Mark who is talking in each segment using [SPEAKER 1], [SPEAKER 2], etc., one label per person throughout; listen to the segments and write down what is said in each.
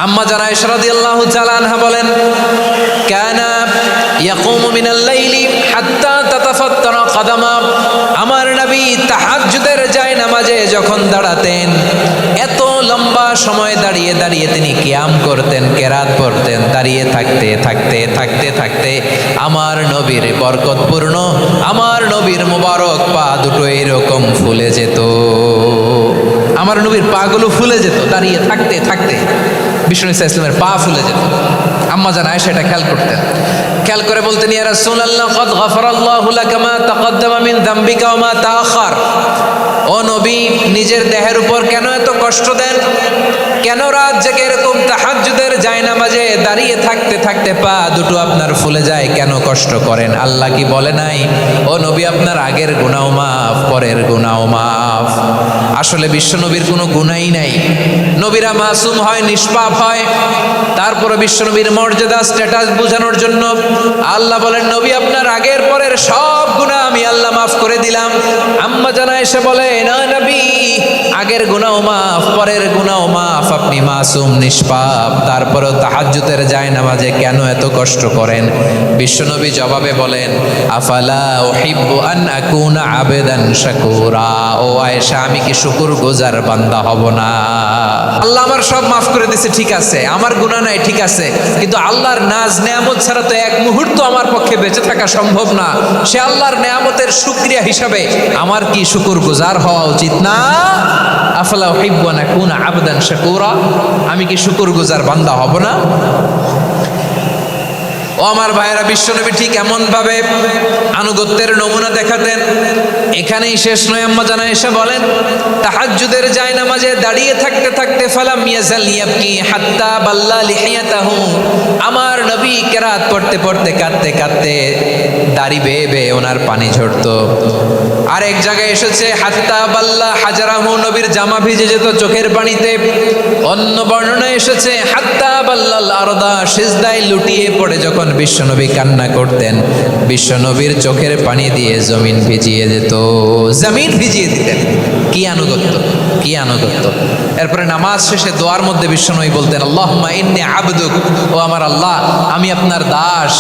[SPEAKER 1] আম্মা জান আয়েশা রাদিয়াল্লাহু তাআলা আনহা বলেন, কানা ইয়াকুমু মিনাল লাইলি হাত্তা তাতাফাত্তারা কদামা। আমার নবী তাহাজ্জুদের জায়নামাজে যখন দাঁড়াতেন, এত লম্বা সময় দাঁড়িয়ে দাঁড়িয়ে তিনি কিয়াম করতেন, কেরাত পড়তেন। দাঁড়িয়ে থাকতে থাকতে থাকতে থাকতে আমার নবীর বরকতপূর্ণ, আমার নবীর মুবারক পা দুটো এরকম ফুলে যেত। আমার নবীর পাগুলো ফুলে যেত দাঁড়িয়ে থাকতে থাকতে। বিষ্ণু ইসা ইসলামের পা ফুলে যেত। আম্মা জান আয়েশা এটা খেয়াল করতেন। খেয়াল করে বলতেন, ইয়া রাসূলুল্লাহ কদ গফারাল্লাহু লাকা মা তাকদ্দামা মিন যামবিকা ওয়া মা তাআখার। ও নবী, নিজের দেহের উপর কেন এত কষ্ট দেন? কেন রাত জেগে এরকম তাহাজ্জুদের জায়নামাজে দাঁড়িয়ে থাকতে থাকতে পা দুটো আপনার ফুলে যায়? কেন কষ্ট করেন? আল্লাহ কি বলে নাই, ও নবী আপনার আগের গুনাহ মাফ, পরের গুনাহ মাফ? আসলে বিশ্বনবীর কোনো গুনাই নাই। নবীরা মাসুম হয়, নিষ্পাপ হয়। তারপরে বিশ্বনবীর মর্যাদা, স্ট্যাটাস বোঝানোর জন্য আল্লাহ বলেন, নবী আপনার আগের পরের সব গুনাহ আমি আল্লাহ মাফ করে দিলাম। আম্মা জান আয়েশা বলে, না নবী, আগের গুনাহ মাফ, পরের গুনাহ মাফ, আপনি মাসুম, নিষ্পাপ, তারপরেও তাহাজ্জুদের জায়নামাজে কেন এত কষ্ট করেন? বিশ্বনবী জবাবে বলেন, আফালা উহিব্বু আন আকুনা আবেদান শাকুরা। ও আয়েশা, আমি কি শুকরগুজার বান্দা হব না? আল্লাহ আমার সব মাফ করে দিয়েছে, ঠিক আছে, আমার গুনাহ নাই, ঠিক আছে, কিন্তু আল্লাহর নাজ নেয়ামত ছাড়া তো এক মুহূর্ত আমার পক্ষে বেঁচে থাকা সম্ভব না। সে আল্লাহর নেয়ামতের শুকরিয়া হিসাবে আমার কি শুকরগুজার হওয়া উচিত না? আফালা উহিব্বু আন আকুনা আবদান শাকুরা। আমি কি শুকরগুজার বান্দা হব না? ও আমার ভাইয়েরা, বিশ্বনবী ঠিক এমন ভাবে আনুগত্যের নমুনা দেখাতেন। এখানেই শেষ নয়। আম্মা জান আয়েশা বলেন, তাহাজ্জুদের জায়নামাজে দাঁড়িয়ে থাকতে থাকতে ফালাম ইয়াজাল ইয়াবকি হাত্তা বাল্লা লিহিয়াতাহু। আমার নবী কেরাত পড়তে পড়তে কাঁদতে কাঁদতে দাড়ি বেয়ে বেয়ে ওনার পানি ঝরতো। আর এক জায়গায় এসেছে হাত্তা বাল্লা হাজারাহু, নবীর জামা ভিজে যেত চোখের পানিতে। অন্য বর্ণনায় এসেছে হাত্তা বাল্লাল আরদা, সিজদায় লুটিয়ে পড়ে যখন বিশ্বনবী কান্না করতেন, বিশ্বনবীর চোখের পানি দিয়ে জমিন ভিজিয়ে যেত, জমিন ভিজিয়ে দিতেন। কি আনুগত্য, কি আনুগত্য! এরপরে নামাজ শেষে দোয়ার মধ্যে বিশ্বনবী বলতেন, আল্লাহুম্মা ইন্নী আবদুক, ও আমার আল্লাহ, আমি আপনার দাস।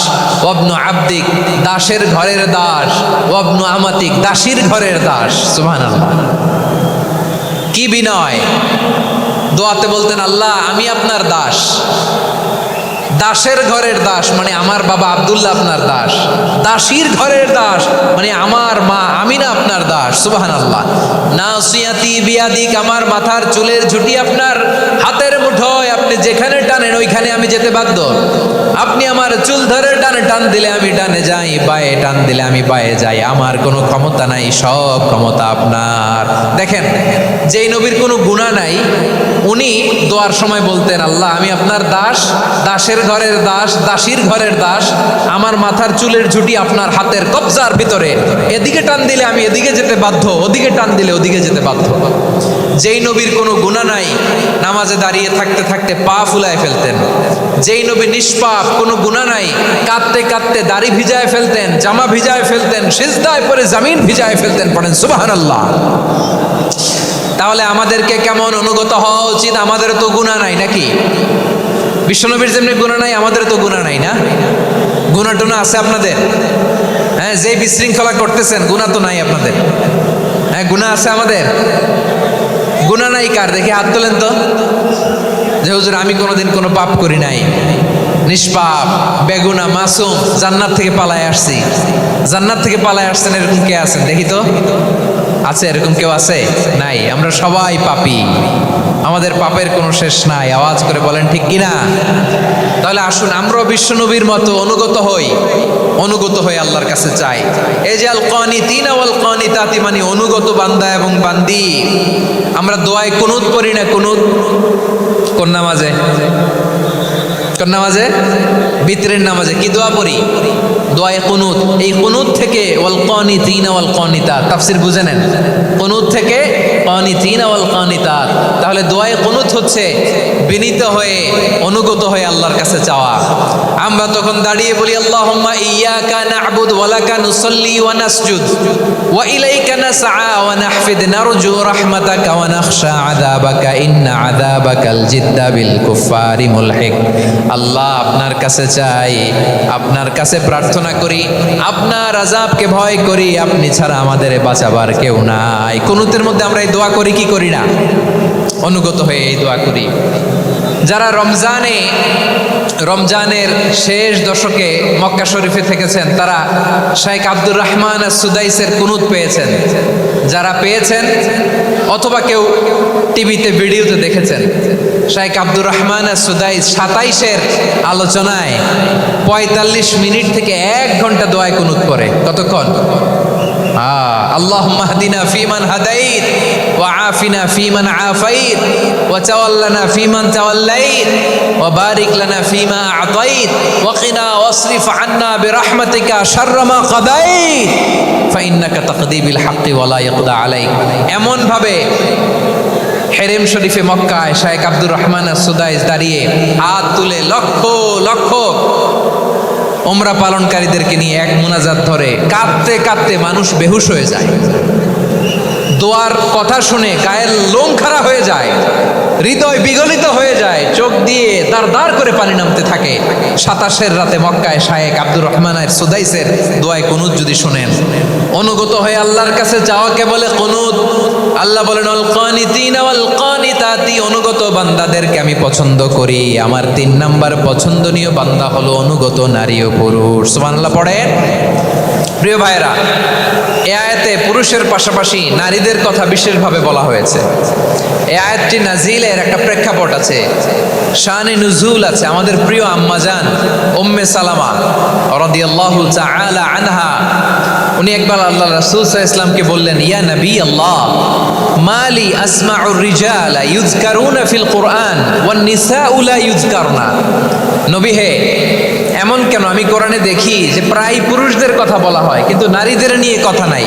[SPEAKER 1] ওয়াবনু আবদিক, দাসের ঘরের দাস। ওয়াবনু আমাতিক, দাসীর ঘরের দাস। সুবহানাল্লাহ, কি বিনয়! দোয়াতে বলতেন, আল্লাহ আমি আপনার দাস। দাসের ঘরের দাস মানে আমার বাবা আব্দুল্লাহ আপনার দাস। দাসীর ঘরের দাস মানে আমার মা আমিনা আপনার দাস। সুবহানাল্লাহ। নাসিয়াতি বিয়াদিক, আমার মাথার চুলের ঝুঁটি আপনার হাতের মুঠোয়, আপনি যেখানে টানেন ওইখানে আমি যেতে বাধ্য। আপনি আমার চুল ধরে ডানে টান দিলে আমি ডানে যাই, বায়ে টান দিলে আমি বায়ে যাই। আমার কোনো ক্ষমতা নাই, সব ক্ষমতা আপনার। দেখেন, যেই নবীর কোনো গুনাহ নাই, উনি দোয়ার সময় বলতেন, আল্লাহ আমি আপনার দাস, দাসের ঘরের দাস, দাসীর ঘরের দাস। আমার মাথার চুলের ঝুঁটি আপনার হাতের কবজার ভিতরে, এদিকে টান দিলে আমি এদিকে যেতে বাধ্য, ওদিকে টান দিলে ওদিকে যেতে বাধ্য। যেই নবীর কোনো গুনাহ নাই, নামাজে দাঁড়িয়ে থাকতে থাকতে পা ফুলায় ফেলতেন। যেই নবী নিষ্পাপ, কোনো গুনাহ নাই, কাঁদতে কাঁদতে দাড়ি ভিজায় ফেলতেন, জামা ভিজায় ফেলতেন, সিজদায় পড়ে জমিন ভিজায় ফেলতেন। পড়েন সুবহানাল্লাহ। তাহলে আমাদেরকে কেমন অনুগত হওয়া উচিত? আমাদের তো গুনাহ নাই নাকি? বিশ্বনবীর যেমনি গুনাহ নাই, আমাদের তো গুনাহ নাই না? গুনাহ টুনা আছে আপনাদের? হ্যাঁ, যে বিশৃঙ্খলা করতেছেন, গুনাহ তো নাই আপনাদের? হ্যাঁ, গুনাহ আছে আমাদের? গুনাহ নাই কার? দেখি হাত তোলেন তো, যে হুজুর আমি কোনোদিন কোনো পাপ করি নাই, নিষ্পাপ, বেগুনা, মাসুম, জান্নাত থেকে পালায় আসছি। জান্নাত থেকে পালায় আসছেন, এরকম কে আছেন দেখি তো? আছে এরকম কেউ? আছে? নাই। আমরা সবাই পাপী, আমাদের পাপের কোনো শেষ নাই। আওয়াজ করে বলেন ঠিক কিনা? তাহলে আসুন আমরাও বিশ্বনবীর মতো অনুগত হই, অনুগত হয়ে আল্লাহর কাছে চাই। এই যে আল কানিতিনা ওয়াল কানিতাতি, মানে অনুগত বান্দা এবং বান্দি। আমরা দোয়ায় কুনুত পড়ি না? কুনুত কোন নামাজে? কোন নামাজে? বিতরের নামাজে কি দোয়া পড়ি? দোয়ায়ে কুনুত। এই কুনুত থেকে ওয়াল কানিতিনা ওয়াল কানিতাত, তাফসীর বুঝে নেন। কুনুত থেকে কানিতিনা ওয়াল কানিতাত। তাহলে দোয়ায়ে কুনুত হচ্ছে বিনীত হয়ে অনুগত হয়ে আল্লাহর কাছে চাওয়া। আমরা তখন দাঁড়িয়ে বলি আল্লাহুম্মা ইয়্যাকা না'বুদু ওয়া লাকা নুসাল্লি ওয়া নাসজুদ ওয়া ইলাইকা নাসআ ওয়া নাহফিদ নারজু রাহমাতাকা ওয়া নাখশা আযাবাকা ইন্না আযাবাকাল জিদ্দা বিল কুফফারি মুলহিক। আল্লাহ, আপনার কাছে চাই, আপনার কাছে প্রার্থনা করি, আপনার আযাবকে ভয় করি, আপনি ছাড়া আমাদের বাঁচাবার কেউ নাই। কুনুতের মধ্যে আমরা এই দোয়া করি কি করি না? অনুগত হয়ে এই দোয়া করি। যারা রমজানের শেষ দশকে মক্কা শরীফে থেকেছেন তারা শাইখ আব্দুর রহমান সুদাইসের কুনুত পেয়েছেন। যারা পেয়েছেন অথবা কেউ টিভিতে ভিডিওতে দেখেছেন, শাইখ আব্দুর রহমান সুদাইস 27-এর আলোচনায় 45 মিনিট থেকে 1 ঘন্টা দোয়ায় কুনুত করে। কতক্ষণ? আল্লাহুম্মা হদিনা ফিমান হাদাইত ওয়া আফিনা ফিমান আফাইত ওয়া তাওয়াল্লানা ফিমান তাওয়াল্লাইত ওয়া বারিক লানা ফিমা আতাইত ওয়া কিনা ওয়াসরিফ আন্না বিরহমাতিকা শাররা মা কাদাইত ফাইন্নাকা তাকদি বিল হাক্কি ওয়া লা ইয়াকদা আলাইক। এমন ভাবে হেরেম শরীফে মক্কায় শাইখ আব্দুর রহমান সুদাইস দাঁড়িয়ে হাত তুলে লক্ষ লক্ষ উমরা পালনকারীদেরকে নিয়ে এক মুনাজাত ধরে কাঁদতে কাঁদতে মানুষ বেহুশ হয়ে যায়। দোয়ার কথা শুনে গায়ের লোম খাড়া হয়ে যায়, হৃদয় বিগলিত হয়ে যায়, চোখ দিয়ে দাঁড় করে পানি নামতে থাকে। 27-এর রাতে মক্কায় শাইখ আব্দুর রহমান সুদাইসের দোয়ায় কুনুত যদি শুনেন, অনুগত হয়ে আল্লাহর কাছে যাওয়াকে বলে কুনুত। আল্লাহ বলেন আল কানিতিনা ওয়াল কানিতাতি, অনুগত বান্দাদেরকে আমি পছন্দ করি। আমার 3 নাম্বার পছন্দনীয় বান্দা হলো অনুগত নারী ও পুরুষ। সুবহানাল্লাহ পড়েন। প্রিয় ভাইরা, এই আয়াতে পুরুষের পাশাপাশি নারীদের কথা বিশেষভাবে বলা হয়েছে। এই আয়াতটি নাজিলের একটা প্রেক্ষাপট আছে, শানে নুজুল আছে। আমাদের প্রিয় আম্মাজান উম্মে সালামা রাদিয়াল্লাহু তাআলা আনহা, উনি একবার আল্লাহ রাসূল সাল্লাল্লাহু আলাইহি ওয়াসাল্লামকে বললেন, ইয়া নবী আল্লাহ, মালি আসমাউর রিজালা ইউযকারুনা ফিল কুরআন ওয়ান নিসাউ লা ইউযকারনা। নবী হে, এমন কেন? আমি কোরআনে দেখি যে প্রায় পুরুষদের কথা বলা হয় কিন্তু নারীদের নিয়ে কথা নাই।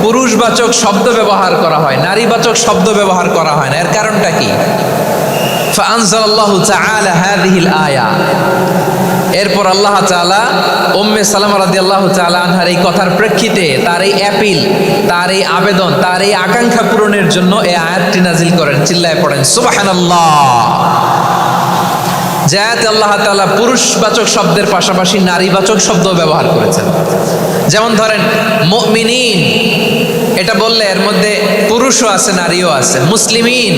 [SPEAKER 1] পুরুষবাচক শব্দ ব্যবহার করা হয়, নারীবাচক শব্দ ব্যবহার করা হয় না। এর কারণটা কি? ফাআনজালাল্লাহু তাআলা হাযিহিল আয়া। এরপর আল্লাহ তাআলা উম্মে সালামা রাদিয়াল্লাহু তাআলা আনহার এই কথার প্রেক্ষিতে, তার এই অ্যাপিল, তার এই আবেদন, তার এই আকাঙ্ক্ষা পূরণের জন্য এই আয়াতটি নাজিল করেন। চিল্লায় পড়েন সুবহানাল্লাহ। যাতে আল্লাহ তাআলা পুরুষবাচক শব্দের পাশাপাশি নারীবাচক শব্দ ব্যবহার করেছেন। যেমন ধরেন মুমিনিন, এটা বললে এর মধ্যে পুরুষও আছে নারীও আছে। মুসলিমিন,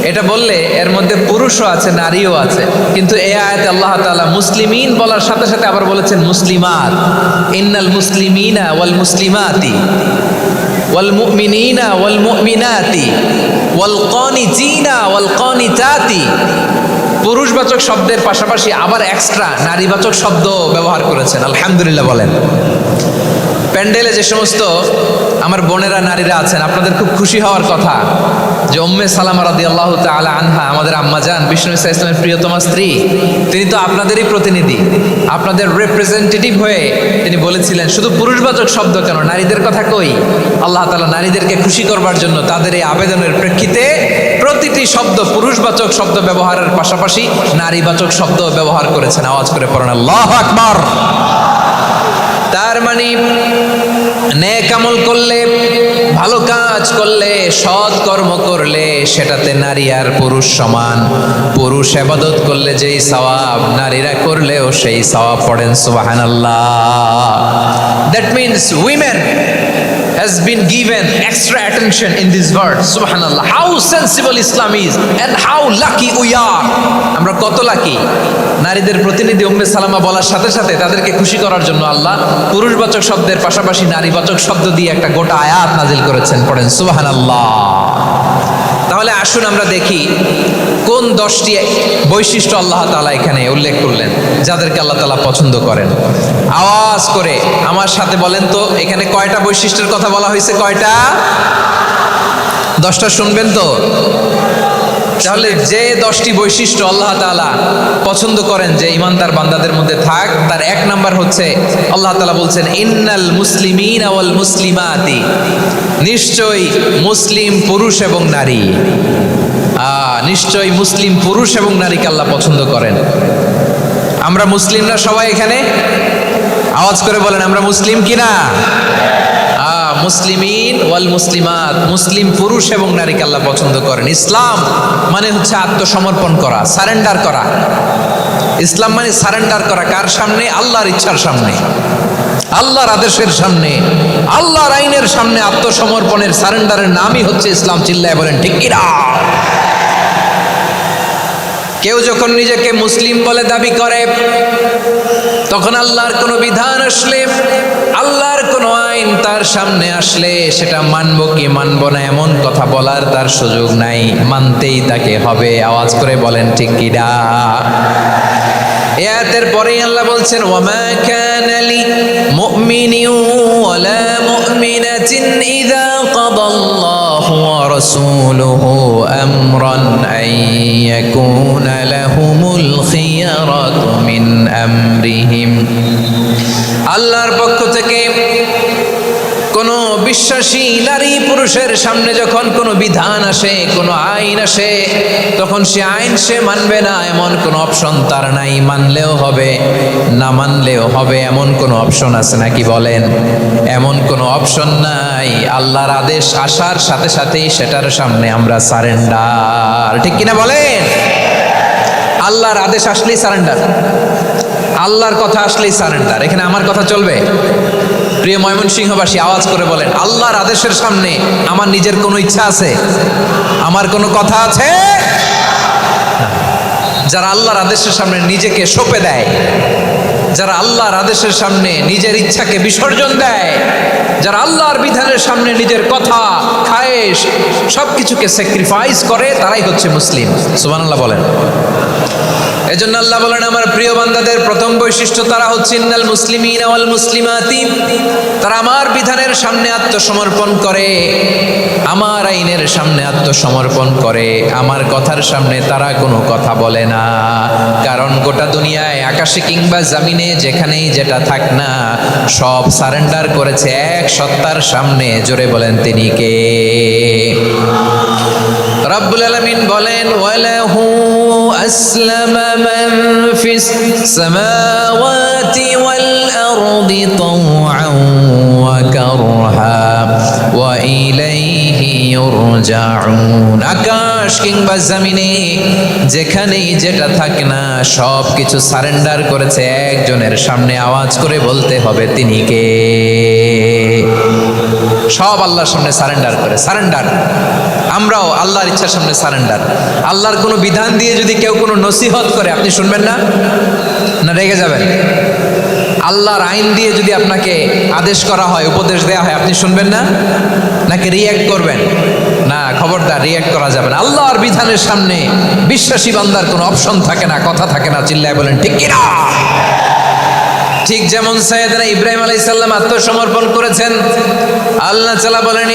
[SPEAKER 1] এটা বললে এর মধ্যে পুরুষও আছে নারীও আছে। কিন্তু এই আয়াতে আল্লাহ তাআলা মুসলিমিন বলার সাথে সাথে আবার বলেছেন মুসলিমাত। ইন্নাল মুসলিমিনা ওয়াল মুসলিমাতি ওয়াল মুমিনিনা ওয়াল মুমিনাতি ওয়াল কানিতিনা ওয়াল কানিতাতি। পুরুষবাচক শব্দের পাশাপাশি আবার এক্সট্রা নারীবাচক শব্দ ব্যবহার করেছেন। আলহামদুলিল্লাহ বলেন। প্যান্ডেলে যে সমস্ত আমার বোনেরা নারীরা আছেন, আপনাদের খুব খুশি হওয়ার কথা যে উম্মে সালামা রাদিয়াল্লাহু তাআলা আনহা, আমাদের আম্মাজান বিষ্ণু ইসা ইসলামের প্রিয়তমা স্ত্রী, তিনি তো আপনাদেরই প্রতিনিধি, আপনাদের রিপ্রেজেন্টেটিভ হয়ে তিনি বলেছিলেন শুধু পুরুষবাচক শব্দ কেন, নারীদের কথা কই। আল্লাহ তাআলা নারীদেরকে খুশি করবার জন্য তাদের এই আবেদনের প্রেক্ষিতে প্রতিটি শব্দ পুরুষবাচক শব্দ ব্যবহারের পাশাপাশি নারীবাচক শব্দ ব্যবহার করেছেন। আওয়াজ করে পড়েন আল্লাহু আকবার। তার মানে নেক আমল করলে, ভালো কাজ করলে, সৎ কর্ম করলে সেটাতে নারী আর পুরুষ সমান। পুরুষ ইবাদত করলে যেই সওয়াব, নারীরা করলেও সেই সওয়াব। পড়েন সুবহানাল্লাহ। That means women has been given extra attention in this verse. Subhanallah, how sensible Islam is and how lucky we are. আমরা কত লাকি। নারীদের প্রতিনিধি উম্মে সালামা বলার সাথে সাথে তাদেরকে খুশি করার জন্য আল্লাহ পুরুষবাচক শব্দের পাশাপাশি নারীবাচক শব্দ দিয়ে একটা গোটা আয়াত নাজিল করেছেন। পড়েন সুবহানাল্লাহ। তাহলে আসুন আমরা দেখি কোন 10টি বৈশিষ্ট্য আল্লাহ তাআলা এখানে উল্লেখ করলেন যাদেরকে আল্লাহ তাআলা পছন্দ করেন। আওয়াজ করে আমার সাথে বলেন তো, এখানে কয়টা বৈশিষ্ট্যের কথা বলা হয়েছে? কয়টা? 10টা শুনবেন তো? তাহলে যে 10টি বৈশিষ্ট্য আল্লাহ তাআলা পছন্দ করেন যে ইমানদার বান্দাদের মধ্যে থাক, তার এক নাম্বার হচ্ছে আল্লাহ তাআলা বলছেন ইন্নাল মুসলিমিনা ওয়াল মুসলিমাতি, নিশ্চয়ই মুসলিম পুরুষ এবং নারী, নিশ্চয়ই মুসলিম পুরুষ এবং নারীকে আল্লাহ পছন্দ করেন। আমরা মুসলিমরা সবাই এখানে আওয়াজ করে বলেন আমরা মুসলিম কিনা? মুসলিমিন ওয়াল মুসলিমাত, মুসলিম পুরুষ এবং নারীকে আল্লাহ পছন্দ করেন। ইসলাম মানে হচ্ছে আত্মসমর্পণ করা, সারেন্ডার করা। ইসলাম মানে সারেন্ডার করা কার সামনে? আল্লাহর ইচ্ছার সামনে, আল্লাহর আদেশের সামনে, আল্লাহর আইনের সামনে আত্মসমর্পণের সারেন্ডারের নামই হচ্ছে ইসলাম। চিল্লায় বলেন ঠিক কিনা? কেউ যখন নিজেকে মুসলিম বলে দাবি করে, তখন আল্লাহর কোনো বিধান আসলে, আল্লাহর কোনো আইন তার সামনে আসলে সেটা মানবো কি মানবো না এমন কথা বলার তার সুযোগ নাই, মানতেই তাকে হবে। আওয়াজ করে বলেন ঠিক কিনা? আয়াতের পরেই আল্লাহ বলছেন ওয়ামা কানা লি মুমিনিন ওয়ালা মুমিনাতিন ইযা কাদাল্লাহু ওয়া রাসূলুহু আমরান আন ইয়াকুনা লাহুমুল খিয়ারাতু মিন আমরিহিম। আল্লাহর পক্ষ থেকে কোনো বিশ্বাসী নারী পুরুষের সামনে যখন কোনো বিধান আসে, কোনো আইন আসে, তখন সে আইন সে মানবে না এমন কোনো অপশন তার নাই। মানলেও হবে, না মানলেও হবে এমন কোনো অপশন আছে নাকি বলেন? এমন কোনো অপশন নাই। আল্লাহর আদেশ আসার সাথে সাথেই সেটার সামনে আমরা সারেন্ডার। ঠিক কিনা বলেন? আল্লাহর আদেশ আসলেই সারেন্ডার, আল্লাহর কথা আসলেই সারেন্ডার। এখানে আমার কথা চলবে? প্রিয় ময়মনসিংহবাসী আওয়াজ করে বলেন আল্লাহর আদেশের সামনে আমার নিজের কোনো ইচ্ছা আছে? আমার কোনো কথা আছে? যারা আল্লাহর আদেশের সামনে নিজেকে সঁপে দেয়, যারা আল্লাহর আদেশের সামনে নিজের ইচ্ছাকে বিসর্জন দেয়, যারা আল্লাহর বিধানের সামনে নিজের কথা, খায়েশ সবকিছুকে স্যাক্রিফাইস করে, তারাই হচ্ছে মুসলিম। সুবহানাল্লাহ বলেন। এজন্য আল্লাহ বলেন আমার প্রিয় বান্দাদের প্রথম বৈশিষ্ট্য তারা হচ্ছে ইন্নাল মুসলিমিনা ওয়াল মুসলিমাতি, তারা আমার বিধানের সামনে আত্মসমর্পণ করে, আমার আইনের সামনে আত্মসমর্পণ করে, আমার কথার সামনে তারা কোনো কথা বলে না। কারণ গোটা দুনিয়ায় আকাশে কিংবা জমিনে যেখানেই যেটা থাক না, সব সারেন্ডার করেছে এক সত্তার সামনে। জোরে বলেন তিনি কে? রব্বুল আলামিন বলেন ওয়ালাহু আসলামা মান ফিস সামাওয়াতি ওয়াল আরদি তাওআন ওয়া কারহা ওয়া ইলাইহি ইউরজাউন। আকাশ কিংবা জমিনে যেখানেই যেটা থাকে না, সব কিছু সারেন্ডার করেছে একজনের সামনে। আওয়াজ করে বলতে হবে তিনি কে? সব আল্লাহর সামনে সারেন্ডার করে। সারেন্ডার আমরাও আল্লাহর ইচ্ছার সামনে সারেন্ডার। আল্লাহর কোনো বিধান দিয়ে যদি কেউ কোনো নসিহত করে, আপনি শুনবেন না? না রেগে যাবেন? আল্লাহর আইন দিয়ে যদি আপনাকে আদেশ করা হয়, উপদেশ দেওয়া হয়, আপনি শুনবেন না? নাকি রিয়্যাক্ট করবেন? না, খবরদার রিয়্যাক্ট করা যাবে না। আল্লাহর বিধানের সামনে বিশ্বাসী বান্দার কোনো অপশন থাকে না, কথা থাকে না। চিল্লায় বলেন ঠিক কিনা? ঠিক যেমন সাইয়েদনা ইব্রাহিম আলাইহিস সালাম আত্মসমর্পণ করেছেন। আল্লাহ তাআলা বলেন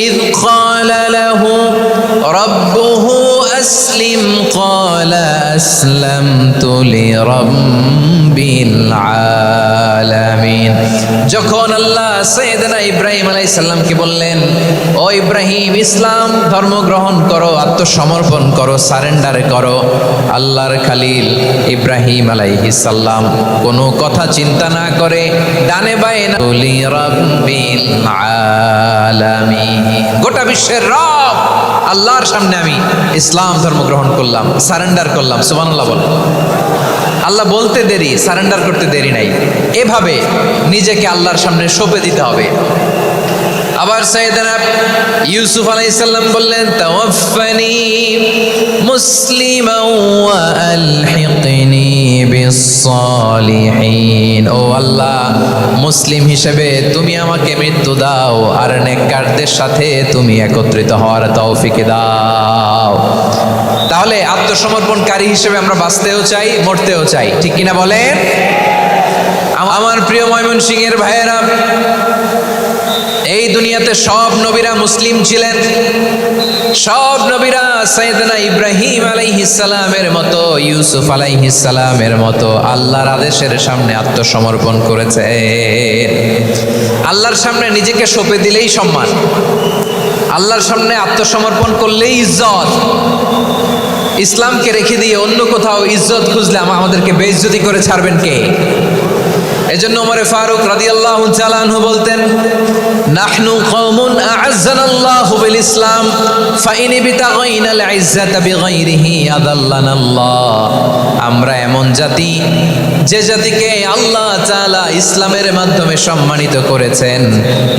[SPEAKER 1] ইয ক্বালা লাহু রাব্বুহু আসলিম ক্বালা আসলামতু লিরাব্বিল আলামিন। যখন আল্লাহ সাইয়েদনা ইব্রাহিম আলাইহিস সালামকে বললেন ও ইব্রাহিম ইসলাম ধর্ম গ্রহণ করো, আত্মসমর্পণ করো, সারেন্ডার করো, আল্লাহর খলিল ইব্রাহিম আলাইহিস সালাম কোনো কথা চিন্তা না করে ডানে বায়ে না বলি রাব্বিল আলামিন, গোটা বিশ্বের রব আল্লাহর সামনে আমি ইসলাম ধর্ম গ্রহণ করলাম, সারেন্ডার করলাম। সুবহানাল্লাহ বল। আল্লাহ বলতে দেরি, সারেন্ডার করতে দেরি নাই। এভাবে নিজেকে আল্লাহর সামনে সঁপে দিতে হবে। আবার সাইয়েদনা ইউসুফ আলাইহিস সালাম বললেন তাওয়াফফানি মুসলিমান ওয়া আলহিকনি বিস-সালিহিন। ও আল্লাহ, মুসলিম হিসেবে তুমি আমাকে মৃত্যু দাও আর নেককারদের সাথে তুমি একত্রিত হওয়ার তৌফিক দাও। তাহলে আত্মসমর্পণকারী হিসেবে আমরা বাঁচতেও চাই, মরতেও চাই। ঠিক কিনা বলেন? আমার প্রিয় ময়মনসিংহের ভাইয়েরা, এই দুনিয়াতে সব নবীরা মুসলিম ছিলেন। সব নবীরা সাইয়েদনা ইব্রাহিম আলাইহিস সালামের মতো, ইউসুফ আলাইহিস সালামের মতো আল্লাহর আদেশের সামনে আত্মসমর্পণ করেছে। আল্লাহর সামনে নিজেকে সঁপে দিলেই সম্মান, আল্লাহর সামনে আত্মসমর্পণ করলেই ইজ্জত। ইসলামকে রেখে দিয়ে অন্য কোথাও ইজ্জত খুঁজলে আমাদেরকে বেইজ্জতি করে ছাড়বেন কে? এজন্য ওমর ফারুক রাদিয়াল্লাহু তাআলা আনহু বলতেন, নাহনু কওমুন আ'আজ্জানাল্লাহু বিল ইসলাম ফাইন বিতাগাইনাল ইজ্জাতা বিগাইরিহি আদাল্লানাল্লাহ। আমরা এমন জাতি, যে জাতিকে আল্লাহ তাআলা ইসলামের মাধ্যমে সম্মানিত করেছেন,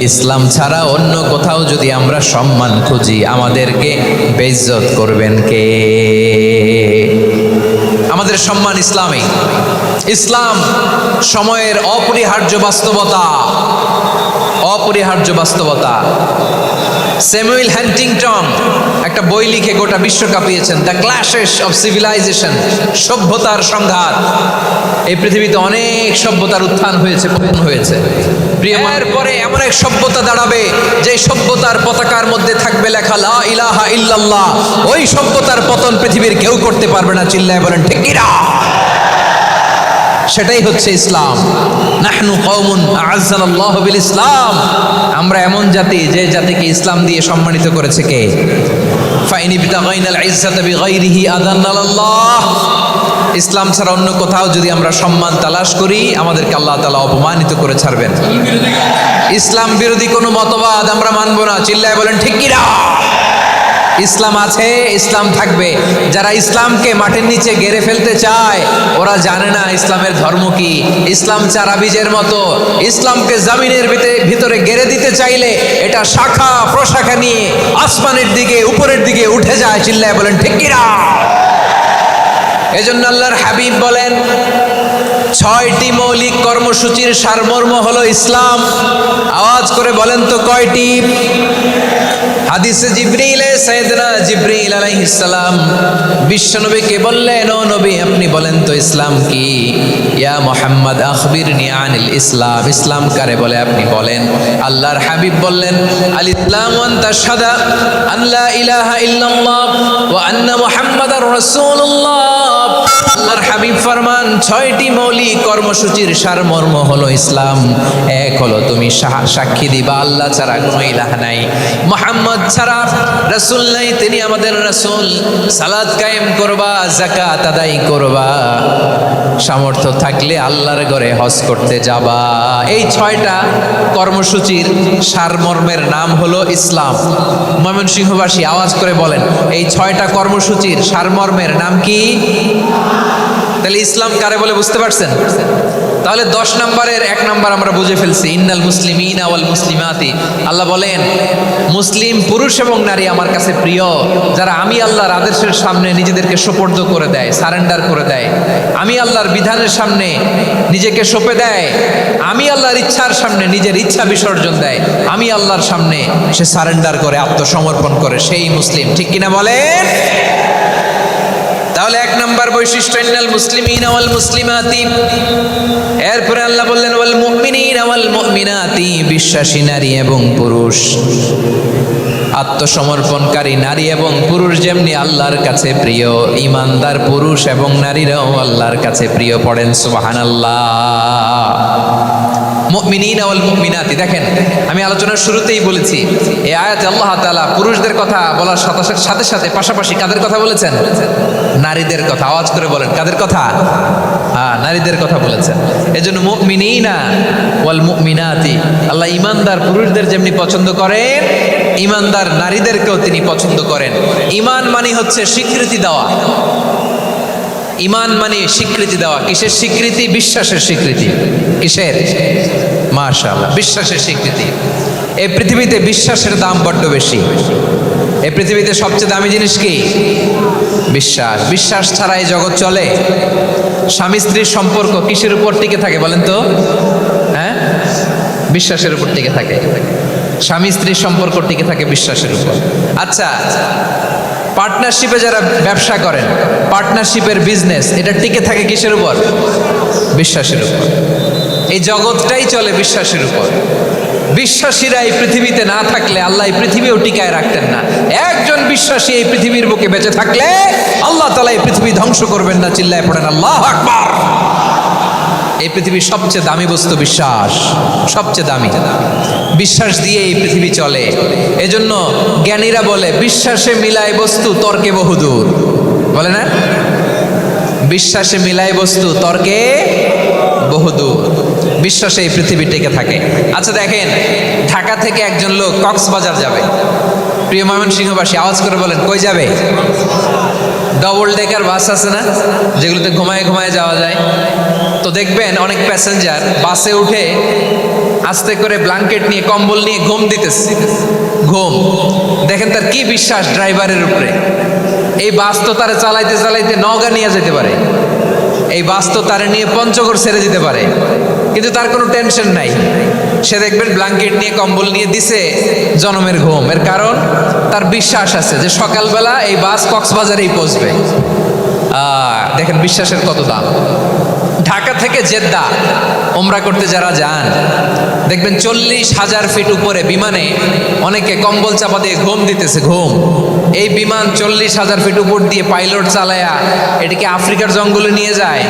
[SPEAKER 1] ইসলাম ছাড়া অন্য কোথাও যদি আমরা সম্মান খুঁজি আমাদেরকে বেইজ্জত করবেন কে? আমাদের সম্মান ইসলামে। ইসলাম সময়ের অপরিহার্য বাস্তবতা, অপরিহার্য বাস্তবতা। স্যামুয়েল হ্যান্টিংটন একটা বই লিখে গোটা বিশ্ব কাঁপিয়েছেন, দ্য ক্ল্যাশেস অফ সিভিলাইজেশন, সভ্যতার সংঘাত। এই পৃথিবীতে অনেক সভ্যতার উত্থান হয়েছে, পতন হয়েছে। প্রিয়মার পরে এমন এক সভ্যতা দাঁড়াবে যে সভ্যতার পতাকার মধ্যে থাকবে লেখা লা ইলাহা ইল্লাল্লাহ। ওই সভ্যতার পতন পৃথিবীর কেউ করতে পারবে না। চিল্লায় বলেন ঠিক কিনা? সেটাই হচ্ছে ইসলাম। নাহনু কওমুন আ'আজ্জানাল্লাহু বিল ইসলাম। আমরা এমন জাতি, যে জাতিকে ইসলাম দিয়ে সম্মানিত করেছে কে? ফাইন বিতাগাইনাল ইজ্জাতা বিগাইরিহি আদান্নাল্লাহ। ইসলাম ছাড়া অন্য কোথাও যদি আমরা সম্মান তালাশ করি আমাদেরকে আল্লাহ তাআলা অপমানিত করে ছাড়বেন। ইসলাম বিরোধী কোনো মতবাদ আমরা মানব না। চিল্লায় বলেন ঠিক কিনা? ইসলাম আছে, ইসলাম থাকবে। যারা ইসলামকে মাটির নিচে গেড়ে ফেলতে চায় ওরা জানে না ইসলামের ধর্ম কি। ইসলাম চারা বীজের মতো, ইসলামকে জমিনের ভিতরে গেড়ে দিতে চাইলে এটা শাখা প্রশাখা নিয়ে আসমানের দিকে, উপরের দিকে উঠে যায়। চিল্লায় বলেন ঠিক কিনা? এজন্য আল্লাহর হাবিব বলেন, 6টি মৌলিক কর্মসূচির সারমর্ম হলো ইসলাম। আওয়াজ করে বলেন তো কয়টি? হাদিসে জিবরিলে সাইয়েদনা জিবরিল আলাইহিস সালাম বিশ্বনবীকে বললেন, ও নবী আপনি বলেন তো ইসলাম কি? ইয়া মুহাম্মদ আখবিরনি আনিল ইসলাম। ইসলাম কারে বলে আপনি বলেন। আল্লাহর হাবিব বললেন, আল ইসলাম আন তাশহাদা আন লা ইলাহা ইল্লাল্লাহ ওয়া আন্না মুহাম্মাদার রাসূলুল্লাহ। আল্লাহর হাবিব ফরমান, 6টি মৌলিক কর্মসূচির সারমর্ম হলো ইসলাম। এক হলো তুমি সাক্ষী দিবা আল্লাহ ছাড়া কোনো ইলাহ নাই, মুহাম্মদ ছাড়া রাসূল নাই, তিনি আমাদের রাসূল। সালাত কায়েম করবা, যাকাত আদায় করবা, সামর্থ্য থাকলে আল্লাহর ঘরে হজ করতে যাবা। এই 6টা কর্মসূচির সারমর্মের নাম হলো ইসলাম। ময়মনসিংহবাসী আওয়াজ করে বলেন, এই 6টা কর্মসূচির সারমর্মের নাম কি? তাহলে ইসলাম কারে বলে বুঝতে পারছেন? তাহলে 10 নম্বরের 1 নম্বর আমরা বুঝে ফেলছি, ইন্নাল মুসলিমিনা ওয়াল মুসলিমাতি। আল্লাহ বলেন, মুসলিম পুরুষ এবং নারী আমার কাছে প্রিয়, যারা আমি আল্লাহর আদেশের সামনে নিজেদেরকে সোপর্দ করে দেয়, সারেন্ডার করে দেয়, আমি আল্লাহর বিধানের সামনে নিজেকে সঁপে দেয়, আমি আল্লাহর ইচ্ছার সামনে নিজের ইচ্ছা বিসর্জন দেয়, আমি আল্লাহর সামনে সে সারেন্ডার করে, আত্মসমর্পণ করে, সেই মুসলিম। ঠিক কিনা বলেন? তাহলে 1 নম্বর বৈশিষ্ট্য ইন্নাল মুসলিমিনা ওয়াল মুসলিমাতি। এরপরে আল্লাহ বললেন ওয়াল মুমিনিনা ওয়াল মুমিনাতি, বিশ্বাসী নারী এবং পুরুষ, আত্মসমর্পণকারী নারী এবং পুরুষ যেমনি আল্লাহর কাছে প্রিয়, ঈমানদার পুরুষ এবং নারীরাও আল্লাহর কাছে প্রিয়। পড়েন সুবহানাল্লাহ। মুমিনিনা ওয়াল মুমিনাতি। দেখেন, আমি আলোচনার শুরুতেই বলেছি এই আয়াতে আল্লাহ তাআলা পুরুষদের কথা বলার সাথে সাথে পাশাপাশি কাদের কথা বলেছেন? নারীদের কথা। আওয়াজ করে বলেন, কাদের কথা? নারীদের কথা বলেছেন। এজন্য মুমিনিনা ওয়াল মুমিনাতি, আল্লাহ ঈমানদার পুরুষদের যেমনি পছন্দ করেন, ঈমানদার নারীদেরকেও তিনি পছন্দ করেন। ঈমান মানে হচ্ছে স্বীকৃতি দেওয়া। ঈমান মানে স্বীকৃতি দেওয়া। কিসের স্বীকৃতি? বিশ্বাসের স্বীকৃতি। কিসের? মাশাআল্লাহ, বিশ্বাসের স্বীকৃতি। এই পৃথিবীতে বিশ্বাসের দাম বড্ড বেশি। এই পৃথিবীতে সবচেয়ে দামি জিনিস কি? বিশ্বাস। বিশ্বাস ছাড়া এই জগৎ চলে? স্বামী স্ত্রীর সম্পর্ক কিসের উপর টিকে থাকে বলেন তো? হ্যাঁ, বিশ্বাসের উপর টিকে থাকে। স্বামী স্ত্রীর সম্পর্ক টিকে থাকে বিশ্বাসের উপর। আচ্ছা, পার্টনারশিপে যারা ব্যবসা করেন, পার্টনারশিপের বিজনেস, এটা টিকে থাকে কিসের উপর? বিশ্বাসের উপর। এই জগৎটাই চলে বিশ্বাসের উপর। বিশ্বাসীরা এই পৃথিবীতে না থাকলে আল্লাহ এই পৃথিবীও টিকায় রাখতেন না। একজন বিশ্বাসী এই পৃথিবীর বুকে বেঁচে থাকলে আল্লাহ তাআলা এই পৃথিবী ধ্বংস করবেন না। চিল্লায় পড়েন আল্লাহু আকবার। এই পৃথিবীর সবচেয়ে দামি বস্তু বিশ্বাস, সবচেয়ে দামি বিশ্বাস দিয়ে এই পৃথিবী চলে। এজন্য জ্ঞানীরা বলে বিশ্বাসে মিলায় বস্তু তর্কে বহুদূর, বলে না? বিশ্বাসে মিলায় বস্তু তর্কে বহুদূর। বিশ্বাসে এই পৃথিবী টিকে থাকে। আচ্ছা দেখেন, ঢাকা থেকে একজন লোক কক্সবাজার যাবে। প্রিয় ময়মনসিংহবাসী আওয়াজ করে বলেন, কই যাবে? ডবল ডেকার বাস আছে না, যেগুলোতে ঘুমায় ঘুমায় যাওয়া যায়। তো দেখবেন অনেক প্যাসেঞ্জার বাসে উঠে আস্তে করে ব্ল্যাঙ্কেট নিয়ে কম্বল নিয়ে ঘুম দিতেছে। ঘুম দেখেন তার কি বিশ্বাস ড্রাইভারের উপরে। এই বাস তো তারা চালাইতে চালাইতে নওগাঁ নিয়ে যেতে পারে, এই বাস তো তারা নিয়ে পঞ্চগড় ছেড়ে দিতে পারে, কিন্তু তার কোনো টেনশন নাই। সে দেখবেন ব্ল্যাঙ্কেট নিয়ে কম্বল নিয়ে দিছে জনমের ঘুম। এর কারণ তার বিশ্বাস আছে যে সকালবেলা এই বাস কক্সবাজারেই পৌঁছবে। দেখেন বিশ্বাসের কত দাম। ঢাকা থেকে জেদ্দা ওমরা করতে যারা যান দেখবেন 40,000 ফিট উপরে বিমানে অনেকে কম্বল চাপা দিয়ে ঘুম দিতেছে। ঘুম এই বিমান 40,000 ফিট উপর দিয়ে পাইলট চালায়া এটাকে আফ্রিকার জঙ্গলে নিয়ে যায়